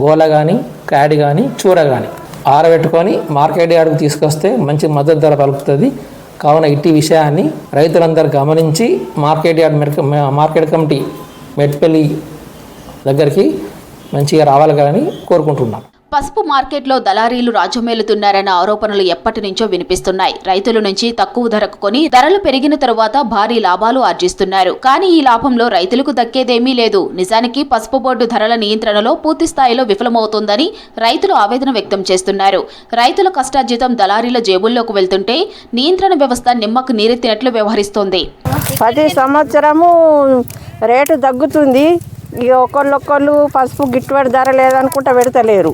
గోల కానీ క్యాడి కానీ చూర కానీ ఆరబెట్టుకొని మార్కెట్ యార్డ్కు తీసుకొస్తే మంచి మద్దతు ధర పలుకుతుంది. కావున ఇట్టి విషయాన్ని రైతులందరూ గమనించి మార్కెట్ కమిటీ మెట్పల్లి దగ్గరికి మంచిగా రావాలని కోరుకుంటున్నాం. పసుపు మార్కెట్లో దళారీలు రాజ్యమేలుతున్నారన్న ఆరోపణలు ఎప్పటి నుంచో వినిపిస్తున్నాయి. రైతుల నుంచి తక్కువ ధరకు కొని ధరలు పెరిగిన తరువాత భారీ లాభాలు ఆర్జిస్తున్నారు. కానీ ఈ లాభంలో రైతులకు దక్కేదేమీ లేదు. నిజానికి పసుపు బోర్డు ధరల నియంత్రణలో పూర్తి స్థాయిలో విఫలమవుతోందని రైతులు ఆవేదన వ్యక్తం చేస్తున్నారు. రైతుల కష్టార్జితం దళారీల జేబుల్లోకి వెళ్తుంటే నియంత్రణ వ్యవస్థ నిమ్మకు నీరెత్తినట్లు వ్యవహరిస్తోంది. ప్రతి సంవత్సరము రేటు తగ్గుతుంది. ఇక ఒకళ్ళు పసుపు గిట్టుబాటు ధర లేదనుకుంటా పెడతలేరు.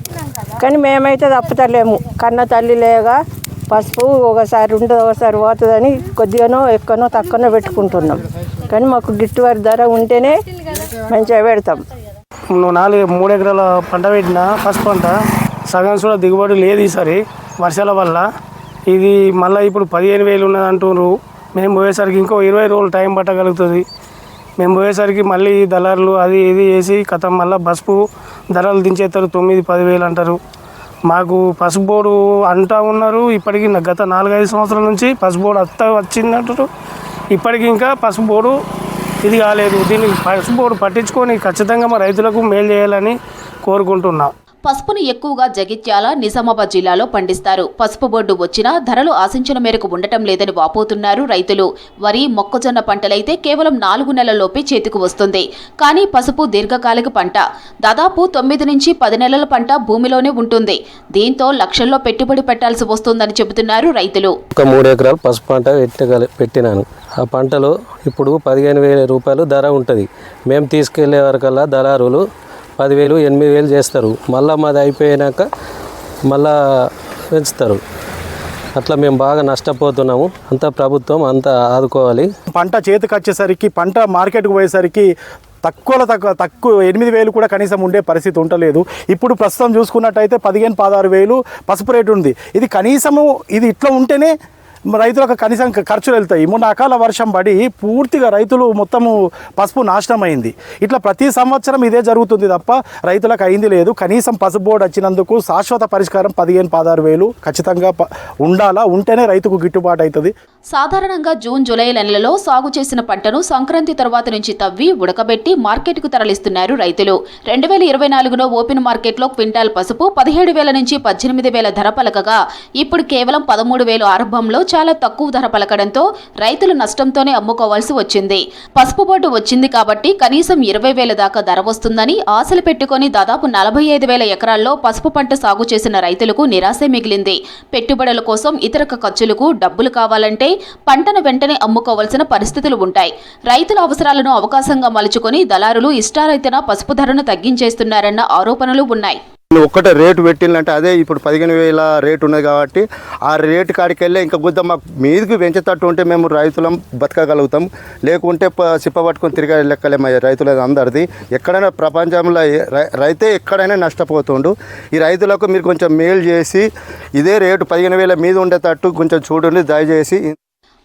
కానీ మేమైతే తప్పుతలేము. కన్న తల్లి లేగా పసుపు ఒకసారి ఉండదు ఒకసారి పోతుందని కొద్దిగానో ఎక్కువనో తక్కువనో పెట్టుకుంటున్నాం. కానీ మాకు గిట్టుబాటు ధర ఉంటేనే మంచిగా పెడతాం. 3 ఎకరాల పంట పెట్టిన పసుపు పంట సగం కూడా దిగుబడి లేదు ఈసారి వర్షాల వల్ల. ఇది మళ్ళీ ఇప్పుడు 15,000 ఉన్నది అంటున్నారు. మేము పోయేసరికి ఇంకో 20 రోజులు టైం పట్టగలుగుతుంది. మేము పోయేసరికి మళ్ళీ దళారులు అది ఇది వేసి కథం మళ్ళీ పసుపు ధరలు దించేస్తారు. 9-10 అంటారు. మాకు పసుపు బోర్డు అంటా ఉన్నారు. ఇప్పటికీ గత 4-5 సంవత్సరాల నుంచి పసుపు బోర్డు వచ్చిందంటారు. ఇప్పటికీ ఇంకా పసుపు బోర్డు ఇది కాలేదు. దీన్ని పసుపు బోర్డు పట్టించుకొని ఖచ్చితంగా మా రైతులకు మేలు చేయాలని కోరుకుంటున్నాం. పసుపును ఎక్కువగా జగిత్యాల, నిజామాబాద్ జిల్లాలో పండిస్తారు. పసుపు బోర్డు వచ్చినా ధరలు ఆశించిన మేరకు ఉండటం లేదని వాపోతున్నారు రైతులు. వరి, మొక్కజొన్న పంటలైతే కేవలం 4 నెలల్లోపే చేతికి వస్తుంది. కానీ పసుపు దీర్ఘకాలిక పంట. దాదాపు 9 నుంచి 10 నెలల పంట భూమిలోనే ఉంటుంది. దీంతో లక్షల్లో పెట్టుబడి పెట్టాల్సి వస్తుందని చెబుతున్నారు రైతులు. 3 ఎకరాలు పసుపు పంట పెట్టినాను. ఆ పంటలో ఇప్పుడు 15,000 రూపాయలు ధర ఉంటుంది. మేము తీసుకెళ్లే వరకల్లా దళారులు 10,000, 8,000 చేస్తారు. మళ్ళీ మాది అయిపోయాక మళ్ళా పెంచుతారు. అట్లా మేము బాగా నష్టపోతున్నాము. అంతా ప్రభుత్వం అంతా ఆదుకోవాలి. పంట చేతికి వచ్చేసరికి పంట మార్కెట్కి పోయేసరికి తక్కువ 8,000 కూడా కనీసం ఉండే పరిస్థితి ఉండలేదు. ఇప్పుడు ప్రస్తుతం చూసుకున్నట్టయితే 15-16,000 పసుపు రేటు ఉంది. ఇది కనీసము ఇది ఇట్లా ఉంటేనే రైతులకు కనీసం ఖర్చులు వెళ్తాయి. మొన్న అకాల వర్షం పడి పూర్తిగా రైతులు మొత్తము పసుపు నాశనం అయింది. ఇట్లా ప్రతి సంవత్సరం ఇదే జరుగుతుంది తప్ప రైతులకు అయింది లేదు. కనీసం పసుపు బోర్డు వచ్చినందుకు శాశ్వత పరిష్కారం 15-16,000 ఖచ్చితంగా ఉండాలా. ఉంటేనే రైతుకు గిట్టుబాటు అవుతుంది. సాధారణంగా జూన్, జూలై నెలలలో సాగు చేసిన పంటను సంక్రాంతి తర్వాత నుంచి తవ్వి ఉడకబెట్టి మార్కెట్కు తరలిస్తున్నారు రైతులు. 2024లో ఓపెన్ మార్కెట్లో క్వింటాల్ పసుపు 17,000 నుంచి 18,000 ధర పలకగా ఇప్పుడు కేవలం 13,000 ఆరంభంలో చాలా తక్కువ ధర పలకడంతో రైతులు నష్టంతోనే అమ్ముకోవాల్సి వచ్చింది. పసుపు బోర్డు వచ్చింది కాబట్టి కనీసం 20,000 దాకా ధర వస్తుందని ఆశలు పెట్టుకుని దాదాపు 45,000 ఎకరాల్లో పసుపు పంట సాగు చేసిన రైతులకు నిరాశే మిగిలింది. పెట్టుబడుల కోసం ఇతర ఖర్చులకు డబ్బులు కావాలంటే పంటను వెంటనే అమ్ముకోవాల్సిన పరిస్థితులు ఉంటాయి. రైతుల అవసరాలను అవకాశంగా మలుచుకొని దళారులు ఇష్టారైతేన పసుపు ధరను తగ్గించేస్తున్నారన్న ఆరోపణలు ఉన్నాయి. ఒక్కటే రేటు పెట్టిందంటే అదే ఇప్పుడు 15,000 రేటు ఉన్నది కాబట్టి ఆ రేటు కాడికి వెళ్ళి ఇంకా గుద్ద మాకు మీదికి పెంచేటట్టు ఉంటే మేము రైతులం బతకగలుగుతాం. లేకుంటే సిప్పబట్టుకొని తిరిగే లెక్కలేమయ్యా రైతులది అందరిది. ఎక్కడైనా ప్రపంచంలో రైతే ఎక్కడైనా నష్టపోతుండు. ఈ రైతులకు మీరు కొంచెం మేలు చేసి ఇదే రేటు 15,000 మీద ఉండేటట్టు కొంచెం చూడండి దయచేసి.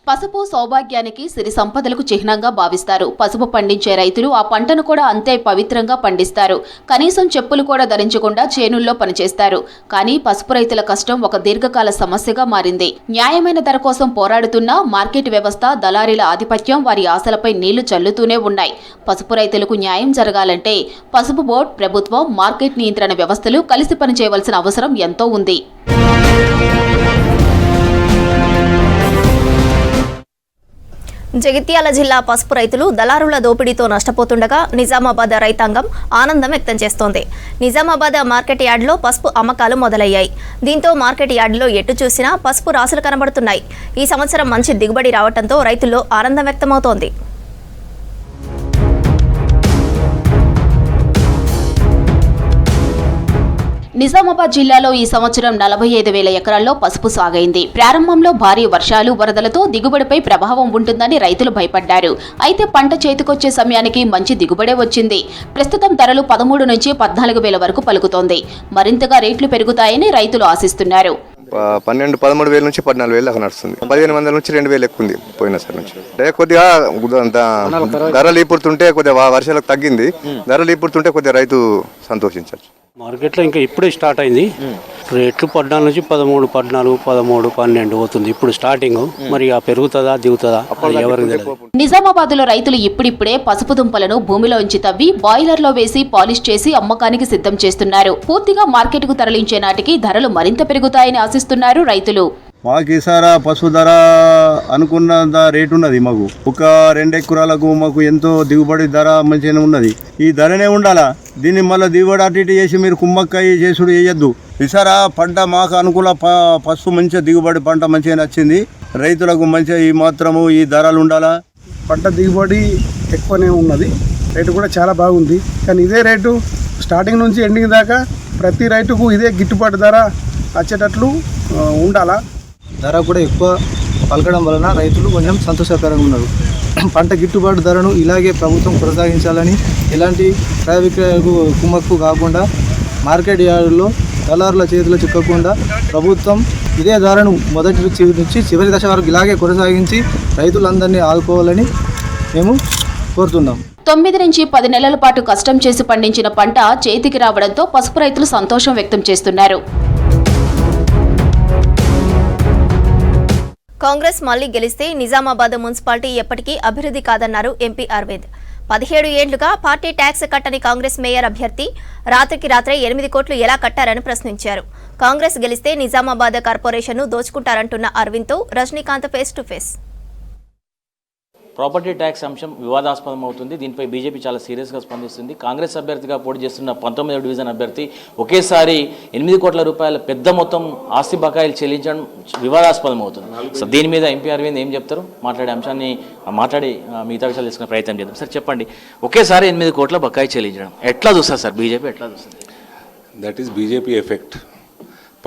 పసుపు సౌభాగ్యానికి సిరి సంపదలకు చిహ్నంగా భావిస్తారు. పసుపు పండించే రైతులు ఆ పంటను కూడా అంతే పవిత్రంగా పండిస్తారు. కనీసం చెప్పులు కూడా ధరించకుండా చేనుల్లో పనిచేస్తారు. కానీ పసుపు రైతుల కష్టం ఒక దీర్ఘకాల సమస్యగా మారింది. న్యాయమైన ధర కోసం పోరాడుతున్న మార్కెట్ వ్యవస్థ, దళారీల ఆధిపత్యం వారి ఆశలపై నీళ్లు చల్లుతూనే ఉన్నాయి. పసుపు రైతులకు న్యాయం జరగాలంటే పసుపు బోర్డు, ప్రభుత్వం, మార్కెట్ నియంత్రణ వ్యవస్థలు కలిసి పనిచేయవలసిన అవసరం ఎంతో ఉంది. జగిత్యాల జిల్లా పసుపు రైతులు దళారుల దోపిడీతో నష్టపోతుండగా నిజామాబాద్ రైతాంగం ఆనందం వ్యక్తం చేస్తోంది. నిజామాబాద్ మార్కెట్ యార్డులో పసుపు అమ్మకాలు మొదలయ్యాయి. దీంతో మార్కెట్ యార్డులో ఎటు చూసినా పసుపు రాసులు కనబడుతున్నాయి. ఈ సంవత్సరం మంచి దిగుబడి రావడంతో రైతుల్లో ఆనందం వ్యక్తమవుతోంది. నిజామాబాద్ జిల్లాలో ఈ సంవత్సరం 45,000 ఎకరాల్లో పసుపు సాగైంది. ప్రారంభంలో భారీ వర్షాలు, వరదలతో దిగుబడిపై ప్రభావం ఉంటుందని రైతులు భయపడ్డారు. అయితే పంట చేతికొచ్చే సమయానికి మంచి దిగుబడే వచ్చింది. ప్రస్తుతం ధరలు 13 నుంచి 14,000 వరకు పలుకుతోంది. మరింతగా రేట్లు పెరుగుతాయని రైతులు ఆశిస్తున్నారు. 13,000 నుంచి 14,000 దాకా నడుస్తుంది. 1,500 నుంచి 2,000 ఎక్కువ ఉంది పోయిన సార్ నుంచి. కొద్దిగా ధరలు ఈపుతుంటే కొద్దిగా వర్షాలకు తగ్గింది. ధరలు ఈపుతుంటే కొద్దిగా రైతు సంతోషించవచ్చు. మార్కెట్లో ఇంకా ఇప్పుడే స్టార్ట్ అయింది. రేట్లు 14 నుంచి 13, 14, 13, 12 పోతుంది ఇప్పుడు స్టార్టింగ్. మరి పెరుగుతుందా దిగుతుందా ఎవరికి తెలియదు. నిజామాబాద్ లో రైతులు ఇప్పుడిప్పుడే పసుపు దుంపలను భూమిలోంచి తవ్వి బాయిలర్ లో వేసి పాలిష్ చేసి అమ్మకానికి సిద్ధం చేస్తున్నారు. పూర్తిగా మార్కెట్ కు తరలించే నాటికి ధరలు మరింత పెరుగుతాయని ఆశిస్తున్నారు రైతులు. మాకు ఈసారి పసుపు ధర అనుకున్న రేటు ఉన్నది. మాకు ఒక 2 ఎకరాలకు మాకు ఎంతో దిగుబడి ధర మంచిగానే ఉన్నది. ఈ ధరనే ఉండాలా. దీన్ని మళ్ళీ దిగుబడి అటు ఇటు చేసి మీరు కుమ్మక్కాయ చేసుడు వేయద్దు. ఈసారి పంట మాకు అనుకూల పసుపు మంచిగా దిగుబడి పంట మంచిగా నచ్చింది. రైతులకు మంచిగా ఈ మాత్రము ఈ ధరలు ఉండాలా. పంట దిగుబడి ఎక్కువనే ఉన్నది. రేటు కూడా చాలా బాగుంది. కానీ ఇదే రేటు స్టార్టింగ్ నుంచి ఎండింగ్ దాకా ప్రతి రైతుకు ఇదే గిట్టుబాటు ధర వచ్చేటట్లు ఉండాలా. ధర కూడా ఎక్కువ పలకడం వలన రైతులు కొంచెం సంతోషకరంగా ఉన్నారు. పంట గిట్టుబాటు ధరను ఇలాగే ప్రభుత్వం కొనసాగించాలని, ఎలాంటి క్రయ విక్రయాలకు కుమ్మక్కు కాకుండా మార్కెట్ యార్డులో దళారుల చేతిలో చిక్కకుండా ప్రభుత్వం ఇదే ధరను మొదటి నుంచి చివరి దశ వరకు ఇలాగే కొనసాగించి రైతులందరినీ ఆదుకోవాలని మేము కోరుతున్నాం. 9 నుంచి 10 నెలల పాటు కష్టం చేసి పండించిన పంట చేతికి రావడంతో పసుపు రైతులు సంతోషం వ్యక్తం చేస్తున్నారు. కాంగ్రెస్ మళ్లీ గెలిస్తే నిజామాబాద్ మున్సిపాలిటీ ఎప్పటికీ అభివృద్ధి కాదన్నారు ఎంపీ అరవింద్. 17 ఏళ్లుగా పార్టీ ట్యాక్స్ కట్టని కాంగ్రెస్ మేయర్ అభ్యర్థి రాత్రికి రాత్రే 8 కోట్లు ఎలా కట్టారని ప్రశ్నించారు. కాంగ్రెస్ గెలిస్తే నిజామాబాద్ కార్పొరేషన్ను దోచుకుంటారంటున్న అరవింద్తో Rajinikanth face to face. Property tax అంశం వివాదాస్పదం అవుతుంది. దీనిపై బీజేపీ చాలా సీరియస్గా స్పందిస్తుంది. కాంగ్రెస్ అభ్యర్థిగా పోటీ చేస్తున్న 19వ డివిజన్ అభ్యర్థి ఒకేసారి 8 కోట్ల రూపాయల పెద్ద మొత్తం ఆస్తి బకాయిలు చెల్లించడం వివాదాస్పదం అవుతుంది. సో దీని మీద ఎంపీ అరవింద్ ఏం చెప్తారు? మాట్లాడే అంశాన్ని మాట్లాడి మిగతా విషయాలు తీసుకునే ప్రయత్నం చేద్దాం. సార్ చెప్పండి, ఒకేసారి 8 కోట్ల బకాయి చెల్లించడం ఎట్లా చూస్తారు సార్? బీజేపీ ఎట్లా చూస్తుంది? That is BJP effect.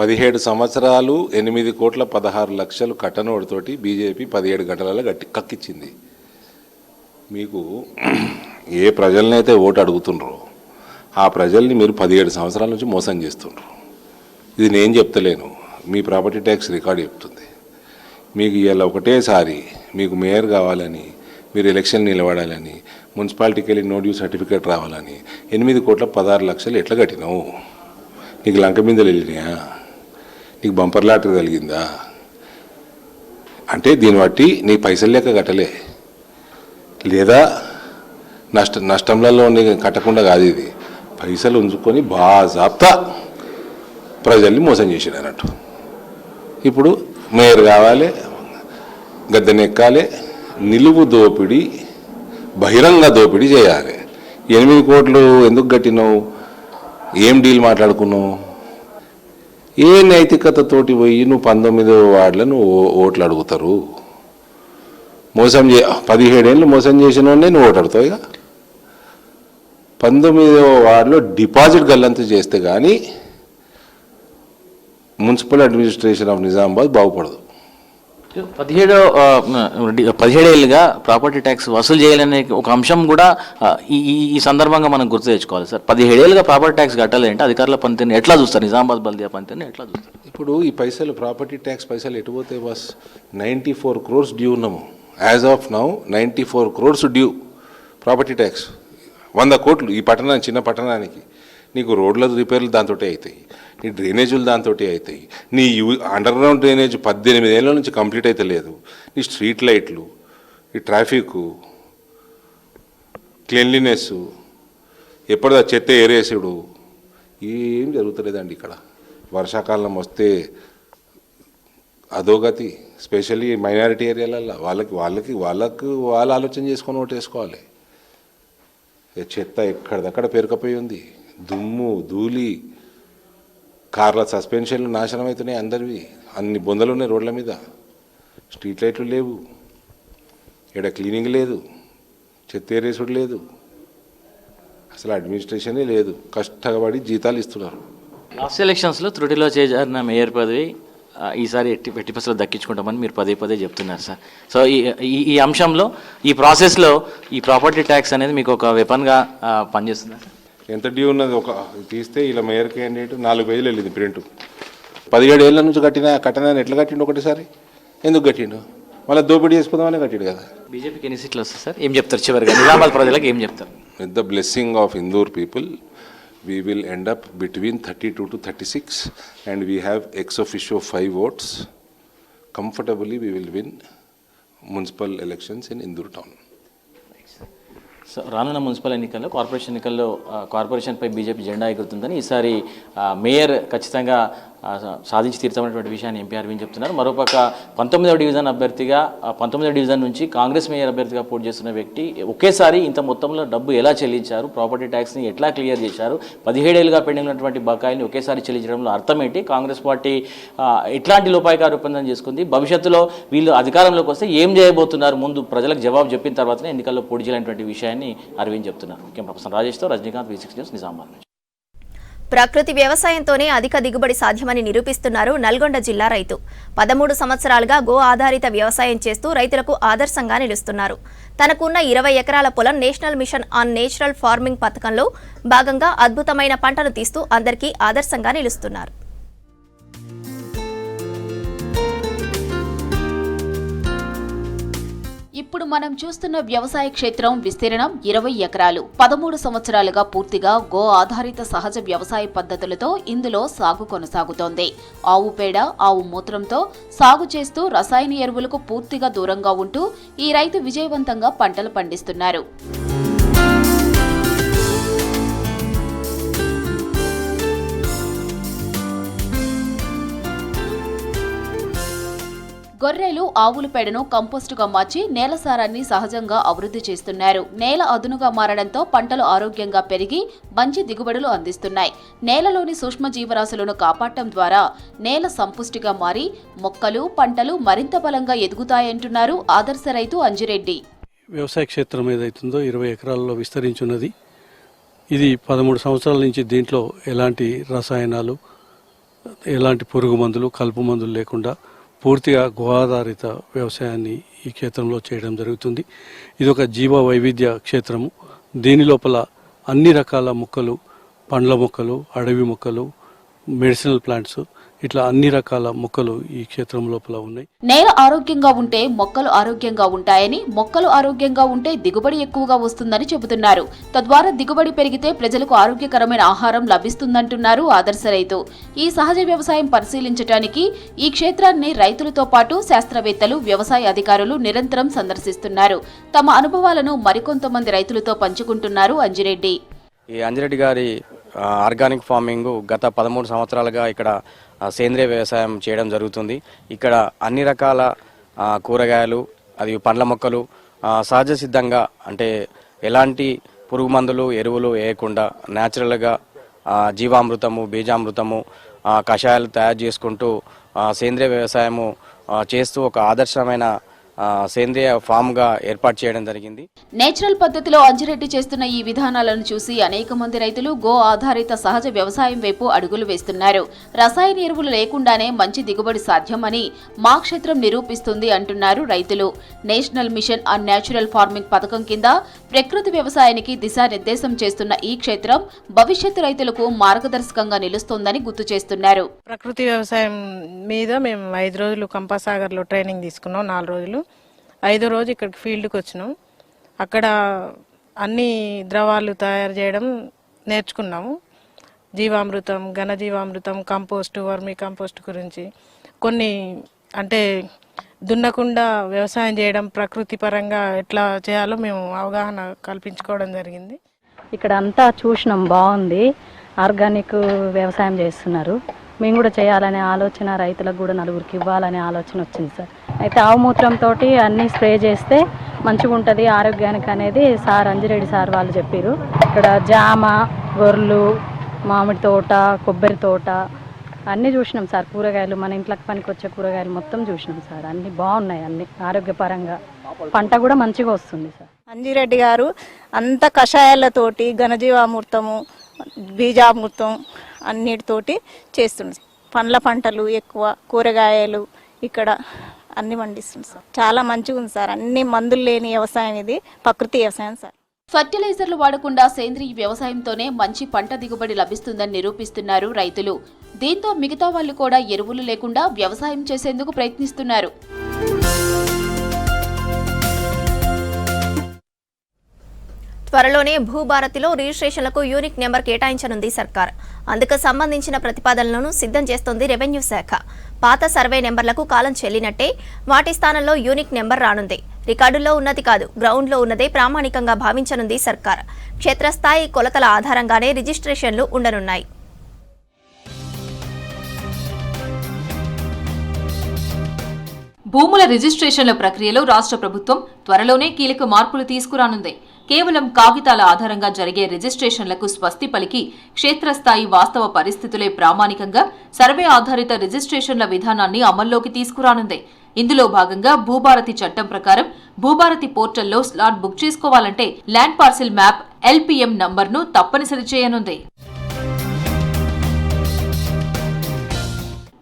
17 సంవత్సరాలు 8 కోట్ల 16 లక్షలు కట్టనోడితోటి బీజేపీ 17 గంటలలో కక్కిచ్చింది. మీకు ఏ ప్రజలనైతే ఓటు అడుగుతుండ్రో ఆ ప్రజల్ని మీరు 17 సంవత్సరాల నుంచి మోసం చేస్తుండ్రు. ఇది నేను చెప్తలేను, మీ ప్రాపర్టీ ట్యాక్స్ రికార్డు చెప్తుంది. మీకు ఇవాళ ఒకటేసారి మీకు మేయర్ కావాలని, మీరు ఎలక్షన్ నిలబడాలని, మున్సిపాలిటీకి వెళ్ళి నో డ్యూ సర్టిఫికేట్ రావాలని 8 కోట్ల 16 లక్షలు ఎట్లా కట్టినావు? నీకు లంక బిందెలు వెళ్ళినాయా? నీకు బంపర్ లాటరీ కలిగిందా? అంటే దీన్ని బట్టి నీ పైసలు లెక్క కట్టలే, లేదా నష్టంలలో కట్టకుండా కాదు. ఇది పైసలు ఉంచుకొని బాజాప్తా ప్రజల్ని మోసం చేసాడు అన్నట్టు. ఇప్పుడు మేయర్ కావాలి, గద్దెనెక్కాలి, నిలువు దోపిడీ, బహిరంగ దోపిడీ చేయాలి. 8 కోట్లు ఎందుకు కట్టినావు, ఏం డీల్ మాట్లాడుకున్నావు, ఏ నైతికతతోటి పోయి నువ్వు 19వ వార్డులో నువ్వు ఓట్లు అడుగుతారు? మోసం 17 ఏళ్ళు మోసం చేసిన నువ్వు ఓటు అడుగుతావు. ఇక 19వ వార్డులో డిపాజిట్ గల్లంతు చేస్తే కానీ మున్సిపల్ అడ్మినిస్ట్రేషన్ ఆఫ్ నిజామాబాద్ బాగుపడదు. 17 ఏళ్ళుగా ప్రాపర్టీ ట్యాక్స్ వసూలు చేయాలనే ఒక అంశం కూడా ఈ సందర్భంగా మనం గుర్తు తెచ్చుకోవాలి సార్. 17 ఏళ్ళుగా ప్రాపర్టీ ట్యాక్స్ కట్టాలంటే అధికారుల పనితీరుని ఎట్లా చూస్తారు, నిజామాబాద్ బల్దియా పనితీరుని ఎట్లా చూస్తారు? ఇప్పుడు ఈ పైసలు ప్రాపర్టీ ట్యాక్స్ పైసలు ఎటు పోతాయి బాస్? 94 crores డ్యూ ఉన్నాము. As of now 94 crores due property tax. 100 కోట్లు ఈ పట్టణానికి, చిన్న పట్టణానికి. నీకు రోడ్ల రిపేర్లు దాంతో అవుతాయి, నీ డ్రైనేజీలు దాంతో అవుతాయి, నీ అండర్ గ్రౌండ్ డ్రైనేజ్ 18 ఏళ్ళ నుంచి కంప్లీట్ అయితే లేదు, నీ స్ట్రీట్ లైట్లు, ఈ ట్రాఫిక్, క్లీన్లీనెస్, ఎప్పటిదా చెత్త ఏరేసుడు, ఏం జరుగుతలేదండి ఇక్కడ. వర్షాకాలం వస్తే అధోగతి, స్పెషల్లీ మైనారిటీ ఏరియాలలో వాళ్ళు ఆలోచన చేసుకొని ఓటు వేసుకోవాలి. చెత్త ఎక్కడిదక్కడ పేరుకపోయి ఉంది, దుమ్ము ధూళి, కార్ల సస్పెన్షన్లు నాశనం అవుతున్నాయి అందరివి, అన్ని బొందలు ఉన్నాయి రోడ్ల మీద, స్ట్రీట్ లైట్లు లేవు, ఇక్కడ క్లీనింగ్ లేదు, చెత్త ఏరేసుడు లేదు, అసలు అడ్మినిస్ట్రేషనే లేదు, కష్టపడి జీతాలు ఇస్తున్నారు. లాస్ట్ ఎలక్షన్స్లో త్రుటిలో చేజారిన మేయర్ పదవి ఈసారి ఎట్టి పసలు దక్కించుకుంటామని మీరు పదే చెప్తున్నారు సార్. సో ఈ అంశంలో, ఈ ప్రాసెస్లో ఈ ప్రాపర్టీ ట్యాక్స్ అనేది మీకు ఒక వెపన్గా పనిచేస్తుందా? ఎంత డ్యూ ఉన్నది ఒక తీస్తే ఇలా మేయర్ క్యాండిడేట్ 4 పేజీలు వెళ్ళింది ప్రింట్. 17 ఏళ్ళ నుంచి కట్టిన ఎట్లా కట్టిండు ఒకటిసారి? ఎందుకు కట్టిండు? మళ్ళీ దోపిడీ చేసుకుందామని కట్టిండు కదా. బీజేపీకి ఎన్ని సీట్లు వస్తాయి సార్? ఏం చెప్తారు చివరిగా నిజామాబాద్ ప్రజలకు ఏం చెప్తారు? With the blessing of Indur people we will end up between 32 to 36 and we have ex officio 5 votes. Comfortably we will win municipal elections in Indur town. So రానున్న మున్సిపల్ ఎన్నికల్లో, కార్పొరేషన్ ఎన్నికల్లో కార్పొరేషన్పై బీజేపీ జెండా ఎగురుతుందని, ఈసారి మేయర్ ఖచ్చితంగా సాధించి తీర్చామనేటువంటి విషయాన్ని ఎంపీ అరవింద్ చెప్తున్నారు. మరోపక్క 19వ డివిజన్ అభ్యర్థిగా, 19వ డివిజన్ నుంచి కాంగ్రెస్ మేయర్ అభ్యర్థిగా పోటీ చేస్తున్న వ్యక్తి ఒకేసారి ఇంత మొత్తంలో డబ్బు ఎలా చెల్లించారు, ప్రాపర్టీ ట్యాక్స్ని ఎట్లా క్లియర్ చేశారు, 17 ఏళ్ళుగా పెండింగ్ ఉన్నటువంటి బకాయిల్ని ఒకేసారి చెల్లించడంలో అర్థం ఏంటి, కాంగ్రెస్ పార్టీ ఎట్లాంటి లోపాయికార ఒప్పందం చేసుకుంది, భవిష్యత్తులో వీళ్ళు అధికారంలోకి వస్తే ఏం చేయబోతున్నారు, ముందు ప్రజలకు జవాబు చెప్పిన తర్వాతనే ఎన్నికల్లో పోటీ చేయాలనేటువంటి విషయాన్ని అరవింద్ చెప్తున్నారు. కెమెరా పర్సన్ రాజేష్తో రజనీకాంత్, V6 న్యూస్, నిజామాబాద్. ప్రకృతి వ్యవసాయంతోనే అధిక దిగుబడి సాధ్యమని నిరూపిస్తున్నారు నల్గొండ జిల్లా రైతు. 13 సంవత్సరాలుగా గో ఆధారిత వ్యవసాయం చేస్తూ రైతులకు ఆదర్శంగా నిలుస్తున్నారు. తనకున్న 20 ఎకరాల పొలం national mission on natural farming పథకంలో భాగంగా అద్భుతమైన పంటను తీస్తూ అందరికీ ఆదర్శంగా నిలుస్తున్నారు. ఇప్పుడు మనం చూస్తున్న వ్యవసాయ క్షేత్రం విస్తీర్ణం 20 ఎకరాలు. 13 సంవత్సరాలుగా పూర్తిగా గో ఆధారిత సహజ వ్యవసాయ పద్ధతులతో ఇందులో సాగు కొనసాగుతోంది. ఆవు పేడ, ఆవు మూత్రంతో సాగు చేస్తూ రసాయన ఎరువులకు పూర్తిగా దూరంగా ఉంటూ ఈ రైతు విజయవంతంగా పంటలు పండిస్తున్నారు. గొర్రెలు, ఆవుల పేడను కంపోస్టుగా మార్చి నేల సారాన్ని సహజంగా అభివృద్ధి చేస్తున్నారు. నేల అదునుగా మారడంతో పంటలు ఆరోగ్యంగా పెరిగి మంచి దిగుబడులు అందిస్తున్నాయి. నేలలోని సూక్ష్మ జీవరాశులను కాపాడటం ద్వారా నేల సంపుష్టిగా మారి మొక్కలు, పంటలు మరింత బలంగా ఎదుగుతాయంటున్నారు ఆదర్శ రైతు అంజిరెడ్డి. వ్యవసాయ క్షేత్రం ఏదైతుందో 20 ఎకరాల్లో విస్తరించున్నది. ఇది 13 సంవత్సరాల నుంచి దీంట్లో ఎలాంటి రసాయనాలు, ఎలాంటి పురుగు మందులు, కలుపు మందులు లేకుండా పూర్తిగా గో ఆధారిత వ్యవసాయాన్ని ఈ క్షేత్రంలో చేయడం జరుగుతుంది. ఇది ఒక జీవ వైవిధ్య క్షేత్రము. దీని లోపల అన్ని రకాల మొక్కలు, పండ్ల మొక్కలు, అడవి మొక్కలు, మెడిసినల్ ప్లాంట్స్, ఇట్లా అన్ని రకాల మొక్కలు ఈ క్షేత్రం లోపల ఉన్నాయి. నేల ఆరోగ్యంగా ఉంటే మొక్కలు ఆరోగ్యంగా ఉంటాయని, మొక్కలు ఆరోగ్యంగా ఉంటే దిగుబడి ఎక్కువగా వస్తుందని చెబుతున్నారు. తద్వారా దిగుబడి పెరిగితే ప్రజలకు ఆరోగ్యకరమైన ఆహారం లభిస్తుందంటున్నారు ఆదర్శ రైతు. ఈ సహజ వ్యవసాయం పరిశీలించడానికి ఈ క్షేత్రాన్ని రైతులతో పాటు శాస్త్రవేత్తలు, వ్యవసాయ అధికారులు నిరంతరం సందర్శిస్తున్నారు. తమ అనుభవాలను మరికొంతమంది రైతులతో పంచుకుంటున్నారు అంజిరెడ్డి. ఈ అంజిరెడ్డి గారి ఆర్గానిక్ ఫార్మింగ్ గత 13 సంవత్సరాలుగా ఇక్కడ సేంద్రియ వ్యవసాయం చేయడం జరుగుతుంది. ఇక్కడ అన్ని రకాల కూరగాయలు అది పండ్ల మొక్కలు సహజ సిద్ధంగా అంటే ఎలాంటి పురుగు మందులు ఎరువులు వేయకుండా న్యాచురల్గా జీవామృతము బీజామృతము కషాయాలు తయారు చేసుకుంటూ సేంద్రియ వ్యవసాయము చేస్తూ ఒక ఆదర్శమైన సేంద్రియ ఫామ్గా ఏర్పాటు చేయడం జరిగింది. నేచురల్ పద్ధతిలో అంజిరెడ్డి చేస్తున్న ఈ విధానాలను చూసి అనేక మంది రైతులు గో ఆధారిత సహజ వ్యవసాయం వైపు అడుగులు వేస్తున్నారు. రసాయన ఎరువులు లేకుండానే మంచి దిగుబడి సాధ్యమని మా క్షేత్రం నిరూపిస్తుంది అంటున్నారు రైతులు. National mission on natural farming పథకం కింద ప్రకృతి వ్యవసాయానికి దిశానిర్దేశం చేస్తున్న ఈ క్షేత్రం భవిష్యత్తు రైతులకు మార్గదర్శకంగా నిలుస్తోందని గుర్తు చేస్తున్నారు. ప్రకృతి వ్యవసాయం మీద మేము 5 రోజులు కంపాసాగర్లో ట్రైనింగ్ తీసుకున్నాం. 4 రోజులు 5వ రోజు ఇక్కడికి ఫీల్డ్కి వచ్చినాం. అక్కడ అన్ని ద్రవాలు తయారు చేయడం నేర్చుకున్నాము. జీవామృతం, ఘనజీవామృతం, కంపోస్టు, వర్మీ కంపోస్ట్ గురించి కొన్ని అంటే దున్నకుండా వ్యవసాయం చేయడం ప్రకృతి పరంగా ఎట్లా చేయాలో మేము అవగాహన కల్పించుకోవడం జరిగింది. ఇక్కడ అంతా చూసినాం, బాగుంది. ఆర్గానిక్ వ్యవసాయం చేస్తున్నారు. మేము కూడా చేయాలనే ఆలోచన, రైతులకు కూడా నలుగురికి ఇవ్వాలనే ఆలోచన వచ్చింది సార్. అయితే ఆవుమూత్రంతో అన్నీ స్ప్రే చేస్తే మంచిగా ఉంటుంది ఆరోగ్యానికి అనేది సార్ అంజిరెడ్డి సార్ వాళ్ళు చెప్పారు. ఇక్కడ జామ, గొర్రెలు, మామిడి తోట, కొబ్బరి తోట అన్నీ చూసినాం సార్. కూరగాయలు మన ఇంట్లోకి పనికి వచ్చే కూరగాయలు మొత్తం చూసినాం సార్. అన్నీ బాగున్నాయి, అన్నీ ఆరోగ్యపరంగా పంట కూడా మంచిగా వస్తుంది సార్. అంజిరెడ్డి గారు అంత కషాయాలతోటి ఘనజీవామృతము, బీజామృతం అన్నిటితోటి చేస్తుంది. పంటలు ఎక్కువ, కూరగాయలు ఇక్కడ అన్ని పండిస్తుంది సార్. చాలా మంచిగా ఉంది సార్. అన్ని మందులు లేని వ్యవసాయం ఇది, ప్రకృతి వ్యవసాయం సార్. ఫర్టిలైజర్లు వాడకుండా సేంద్రీయ వ్యవసాయంతోనే మంచి పంట దిగుబడి లభిస్తుందని నిరూపిస్తున్నారు రైతులు. దీంతో మిగతా వాళ్ళు కూడా ఎరువులు లేకుండా వ్యవసాయం చేసేందుకు ప్రయత్నిస్తున్నారు. త్వరలోనే భూభారతిలో రిజిస్ట్రేషన్లకు యూనిక్ నెంబర్ కేటాయించనుంది సర్కార్. అందుకు సంబంధించిన ప్రతిపాదనలను సిద్ధం చేస్తోంది రెవెన్యూ శాఖ. పాత సర్వే నెంబర్లకు కాలం చెల్లినట్టే వాటి స్థానంలో యూనిక్ నెంబర్ రానుంది. రికార్డుల్లో ఉన్నది కాదు, గ్రౌండ్లో ఉన్నదే ప్రామాణికంగా భావించనుంది సర్కార్. క్షేత్రస్థాయి కొలతల ఆధారంగానే రిజిస్ట్రేషన్లు ఉండనున్నాయి. భూముల రిజిస్ట్రేషన్ల ప్రక్రియలో రాష్ట్ర ప్రభుత్వం త్వరలోనే కీలక మార్పులు తీసుకురానుంది. కేవలం కాగితాల ఆధారంగా జరిగే రిజిస్ట్రేషన్లకు స్వస్తి పలికి క్షేత్రస్థాయి వాస్తవ పరిస్థితులే ప్రామాణికంగా సర్వే ఆధారిత రిజిస్ట్రేషన్ల విధానాన్ని అమల్లోకి తీసుకురానుంది. ఇందులో భాగంగా భూభారతి చట్టం ప్రకారం భూభారతి పోర్టల్లో స్లాట్ బుక్ చేసుకోవాలంటే ల్యాండ్ పార్సిల్ మ్యాప్ LPM నంబర్ను తప్పనిసరి చేయనుంది.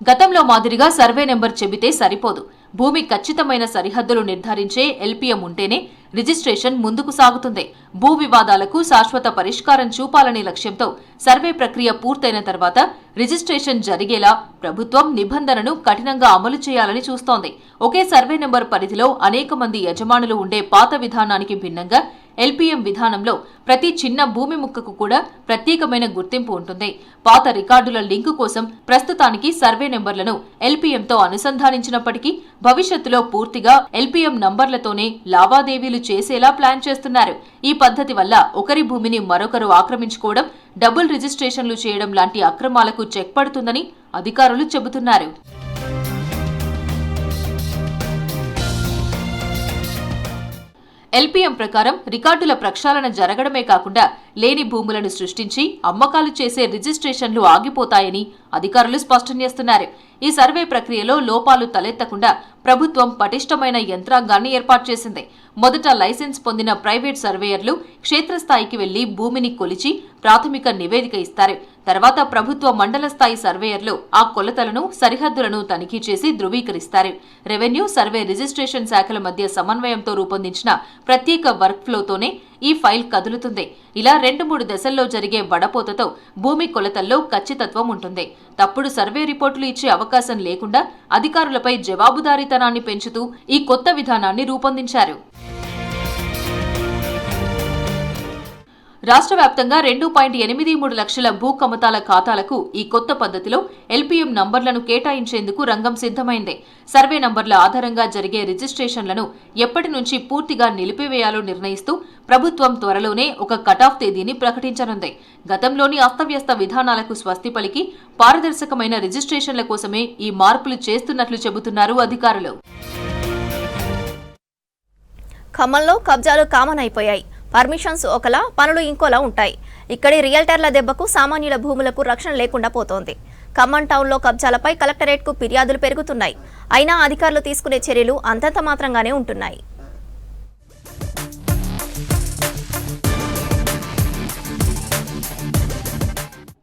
గతంలో మాదిరిగా సర్వే నెంబర్ చెబితే సరిపోదు. భూమి ఖచ్చితమైన సరిహద్దులు నిర్ధారించే LPM ఉంటేనే రిజిస్ట్రేషన్ ముందుకు సాగుతుంది. భూ వివాదాలకు శాశ్వత పరిష్కారం చూపాలనే లక్ష్యంతో సర్వే ప్రక్రియ పూర్తయిన తర్వాత రిజిస్ట్రేషన్ జరిగేలా ప్రభుత్వం నిబంధనను కఠినంగా అమలు చేయాలని చూస్తోంది. ఒకే సర్వే నెంబర్ పరిధిలో అనేక మంది యజమానులు ఉండే పాత విధానానికి భిన్నంగా LPM విధానంలో ప్రతి చిన్న భూమి ముక్కకు కూడా ప్రత్యేకమైన గుర్తింపు ఉంటుంది. పాత రికార్డుల లింకు కోసం ప్రస్తుతానికి సర్వే నెంబర్లను LPMతో అనుసంధానించినప్పటికీ భవిష్యత్తులో పూర్తిగా LPM నంబర్లతోనే లావాదేవీలు చేసేలా ప్లాన్ చేస్తున్నారు. ఈ పద్ధతి వల్ల ఒకరి భూమిని మరొకరు ఆక్రమించుకోవడం, డబుల్ రిజిస్ట్రేషన్లు చేయడం లాంటి అక్రమాలకు చెక్ పడుతుందని అధికారులు చెబుతున్నారు. LPM ప్రకారం రికార్డుల ప్రక్షాళన జరగడమే కాకుండా లేని భూములను సృష్టించి అమ్మకాలు చేసే రిజిస్ట్రేషన్లు ఆగిపోతాయని అధికారులు స్పష్టం చేస్తున్నారు. ఈ సర్వే ప్రక్రియలో లోపాలు తలెత్తకుండా ప్రభుత్వం పటిష్టమైన యంత్రాంగాన్ని ఏర్పాటు చేసింది. మొదట లైసెన్స్ పొందిన ప్రైవేట్ సర్వేయర్లు క్షేత్రస్థాయికి వెళ్లి భూమిని కొలిచి ప్రాథమిక నివేదిక ఇస్తారు. తర్వాత ప్రభుత్వ మండల స్థాయి సర్వేయర్లు ఆ కొలతలను, సరిహద్దులను తనిఖీ చేసి ధృవీకరిస్తారు. రెవెన్యూ, సర్వే, రిజిస్ట్రేషన్ శాఖల మధ్య సమన్వయంతో రూపొందించిన ప్రత్యేక వర్క్ ఫ్లోతోనే ఈ ఫైల్ కదులుతుంది. ఇలా 2-3 దశల్లో జరిగే వడపోతతో భూమి కొలతల్లో ఖచ్చితత్వం ఉంటుంది. తప్పుడు సర్వే రిపోర్టులు ఇచ్చే అవకాశం లేకుండా అధికారులపై జవాబుదారీతనాన్ని పెంచుతూ ఈ కొత్త విధానాన్ని రూపొందించారు. రాష్ట్ర వ్యాప్తంగా 2.83 లక్షల భూ కమతాల ఖాతాలకు ఈ కొత్త పద్ధతిలో LPM నంబర్లను కేటాయించేందుకు రంగం సిద్ధమైంది. సర్వే నంబర్ల ఆధారంగా జరిగే రిజిస్ట్రేషన్లను ఎప్పటి నుంచి పూర్తిగా నిలిపివేయాలో నిర్ణయిస్తూ ప్రభుత్వం త్వరలోనే ఒక కటాఫ్ తేదీని ప్రకటించనుంది. గతంలోని అస్తవ్యస్త విధానాలకు స్వస్తి పలికి పారదర్శకమైన రిజిస్ట్రేషన్ల కోసమే ఈ మార్పులు చేస్తున్నట్లు చెబుతున్నారు అధికారులు. ఖమ్మంలో కబ్జాలు కామన్ అయిపోయాయి. పర్మిషన్స్ ఒకలా, పనులు ఇంకోలా ఉంటాయి. ఇక్కడి రియల్టర్ల దెబ్బకు సామాన్యుల భూములకు రక్షణ లేకుండా పోతోంది. ఖమ్మం టౌన్లో కబ్జాలపై కలెక్టరేట్కు ఫిర్యాదులు పెరుగుతున్నాయి. అయినా అధికారులు తీసుకునే చర్యలు అంతంత మాత్రంగానే ఉంటున్నాయి.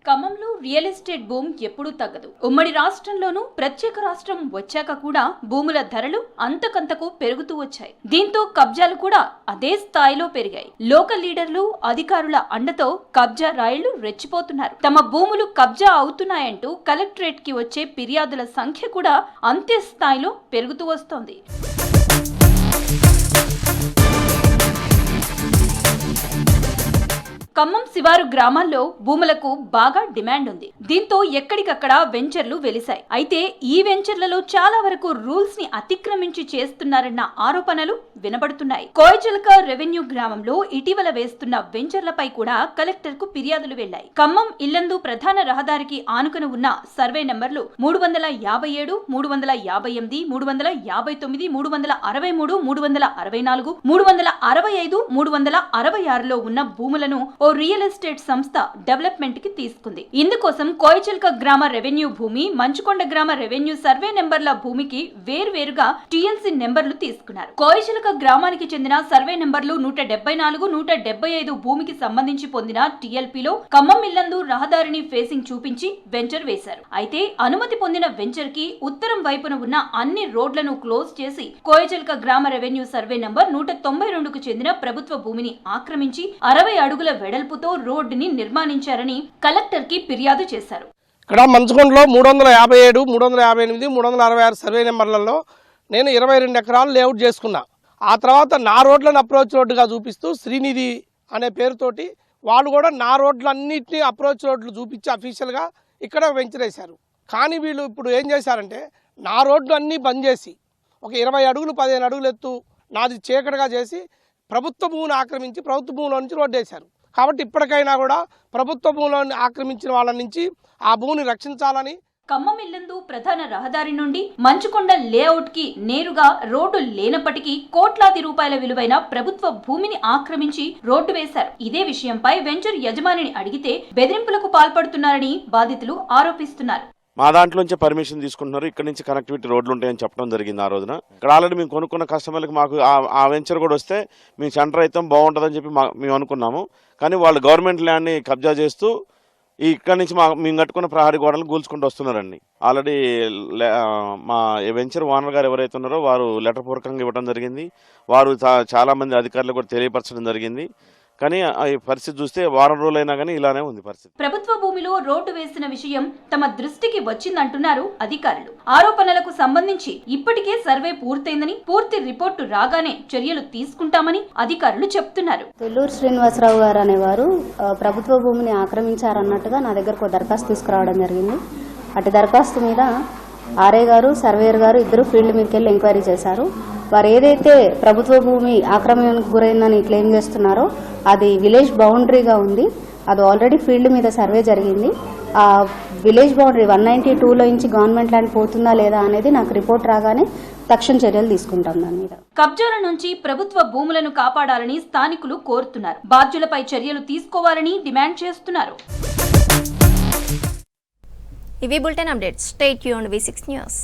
ఖమ్మంలో రియల్ ఎస్టేట్ బూమ్ ఎప్పుడూ తగ్గదు. ఉమ్మడి రాష్ట్రంలోనూ ప్రత్యేక రాష్ట్రం వచ్చాక కూడా భూముల ధరలు అంతకంతకు పెరుగుతూ వచ్చాయి. దీంతో కబ్జాలు కూడా అదే స్థాయిలో పెరిగాయి. లోకల్ లీడర్లు, అధికారుల అండతో కబ్జా రాయిళ్లు రెచ్చిపోతున్నారు. తమ భూములు కబ్జా అవుతున్నాయంటూ కలెక్టరేట్ కి వచ్చే ఫిర్యాదుల సంఖ్య కూడా అంతే స్థాయిలో పెరుగుతూ వస్తోంది. ఖమ్మం శివారు గ్రామాల్లో భూములకు బాగా డిమాండ్ ఉంది. దీంతో ఎక్కడికక్కడ వెంచర్లు వెలిశాయి. అయితే ఈ వెంచర్లలో చాలా వరకు రూల్స్ ని అతిక్రమించి చేస్తున్నారన్న ఆరోపణలు వినబడుతున్నాయి. కోయచిలక రెవెన్యూ గ్రామంలో ఇటీవల వేస్తున్న వెంచర్లపై కూడా కలెక్టర్ కు ఫిర్యాదులు వెళ్లాయి. ఖమ్మం ఇల్లందు ప్రధాన రహదారికి ఆనుకుని ఉన్న సర్వే నంబర్లు 357, 358, 359, 363, 364, 365, 366లో ఉన్న భూములను ఓ రియల్ ఎస్టేట్ సంస్థ డెవలప్మెంట్ కి తీసుకుంది. ఇందుకోసం కోయచిలక గ్రామ రెవెన్యూ భూమి, మంచుకొండ గ్రామ రెవెన్యూ సర్వే నెంబర్ల భూమికి వేర్వేరుగా టీఎల్సీ నెంబర్లు తీసుకున్నారు. కోయచిలక గ్రామానికి చెందిన సర్వే నెంబర్లు 174, 175 భూమికి సంబంధించి పొందిన టీఎల్పీలో ఖమ్మం ఇల్లందు రహదారిని ఫేసింగ్ చూపించి వెంచర్ వేశారు. అయితే అనుమతి పొందిన వెంచర్ కి ఉత్తరం వైపున ఉన్న అన్ని రోడ్లను క్లోజ్ చేసి కోయచిలక గ్రామ రెవెన్యూ సర్వే నెంబర్ 192కు చెందిన ప్రభుత్వ భూమిని ఆక్రమించి 60 అడుగుల వెడల్పుతో రోడ్డుని నిర్మాణించారని కలెక్టర్ కి ఫిర్యాదు చేశారు. ఇక్కడ మంచుకొండలో 357, 358, 366 సర్వే నెంబర్లలో నేను 22 ఎకరాలు లేఅవుట్ చేసుకున్నా. ఆ తర్వాత నా రోడ్లను అప్రోచ్ రోడ్డుగా చూపిస్తూ శ్రీనిధి అనే పేరుతోటి వాళ్ళు కూడా నా రోడ్లన్నింటినీ అప్రోచ్ రోడ్లు చూపించి అఫీషియల్గా ఇక్కడ వెంచర్ వేశారు. కానీ వీళ్ళు ఇప్పుడు ఏం చేశారంటే నా రోడ్లు అన్నీ బంద్ చేసి ఒక 20 అడుగులు 15 అడుగులు ఎత్తు నాది చీకటిగా చేసి ప్రభుత్వ భూమిని ఆక్రమించి ప్రభుత్వ భూమిలో నుంచి రోడ్డు వేశారు. కాబట్టి ఇప్పటికైనా కూడా ప్రభుత్వ భూములను ఆక్రమించిన వాళ్ళ నుంచి ఆ భూమిని రక్షించాలని. ఖమ్మం ఇల్లందు ప్రధాన రహదారి నుండి మంచుకొండ లేఅవుట్ కి నేరుగా రోడ్డు లేనప్పటికీ కోట్లాది రూపాయల విలువైన ప్రభుత్వ భూమిని ఆక్రమించి రోడ్డు వేశారు. ఇదే విషయంపై వెంచర్ యజమానిని అడిగితే బెదిరింపులకు పాల్పడుతున్నారని బాధితులు ఆరోపిస్తున్నారు. మా దాంట్లోంచి పర్మిషన్ తీసుకుంటున్నారు. ఇక్కడ నుంచి కనెక్టివిటీ రోడ్లు ఉంటాయని చెప్పడం జరిగింది ఆ రోజున. ఇక్కడ ఆల్రెడీ మేము కొనుక్కున్న కస్టమర్లకు మాకు ఆ వెంచర్ కూడా వస్తే మేము సెంటర్ అయితే బాగుంటుందని చెప్పి మేము అనుకున్నాము. కానీ వాళ్ళు గవర్నమెంట్ ల్యాండ్ని కబ్జా చేస్తూ ఇక్కడ నుంచి మేము కట్టుకున్న ప్రహరీ గోడలను కూల్చుకుంటూ వస్తున్నారండి. ఆల్రెడీ మా వెంచర్ ఓనర్ గారు ఎవరైతే ఉన్నారో వారు లెటర్ పూర్వకంగా ఇవ్వడం జరిగింది. వారు చాలామంది అధికారులు కూడా తెలియపరచడం జరిగింది. కానీ ఈ పరిస్థితి చూస్తే వారం రోజులైనా కానీ ఇలానే ఉంది పరిస్థితి. ప్రభుత్వ భూమిలో రోడ్డు వేసిన విషయం తమ దృష్టికి వచ్చిందంటున్నారు అధికారులు. ఆరోపణలకు సంబంధించి ఇప్పటికే సర్వే పూర్తయిందని, పూర్తి రిపోర్టు రాగానే చర్యలు తీసుకుంటామని అధికారులు చెప్తున్నారు. తొల్లూరు శ్రీనివాసరావు గారు అనేవారు ప్రభుత్వ భూమిని ఆక్రమించారన్నట్టుగా నా దగ్గరకు దరఖాస్తు తీసుకురావడం జరిగింది. అటు దరఖాస్తు మీద ఆర్ఏ గారు, సర్వేయర్ గారు ఇద్దరు ఫీల్డ్ మీదకి వెళ్ళి ఎంక్వైరీ చేశారు. వారు ఏదైతే ప్రభుత్వ భూమి ఆక్రమణకు గురైందని క్లెయిమ్ చేస్తున్నారో అది విలేజ్ బౌండరీగా ఉంది. అది ఆల్రెడీ ఫీల్డ్ మీద సర్వే జరిగింది. ఆ విలేజ్ బౌండరీ 192లో నుంచి గవర్నమెంట్ ల్యాండ్ పోతుందా లేదా అనేది నాకు రిపోర్ట్ రాగానే తక్షణ చర్యలు తీసుకుంటాం. దాని మీద కబ్జాల నుంచి ప్రభుత్వ భూములను కాపాడాలని స్థానికులు కోరుతున్నారు. బాధ్యులపై చర్యలు తీసుకోవాలని డిమాండ్ చేస్తున్నారు. ఇవి bulletin updates. Stay tuned V6 news.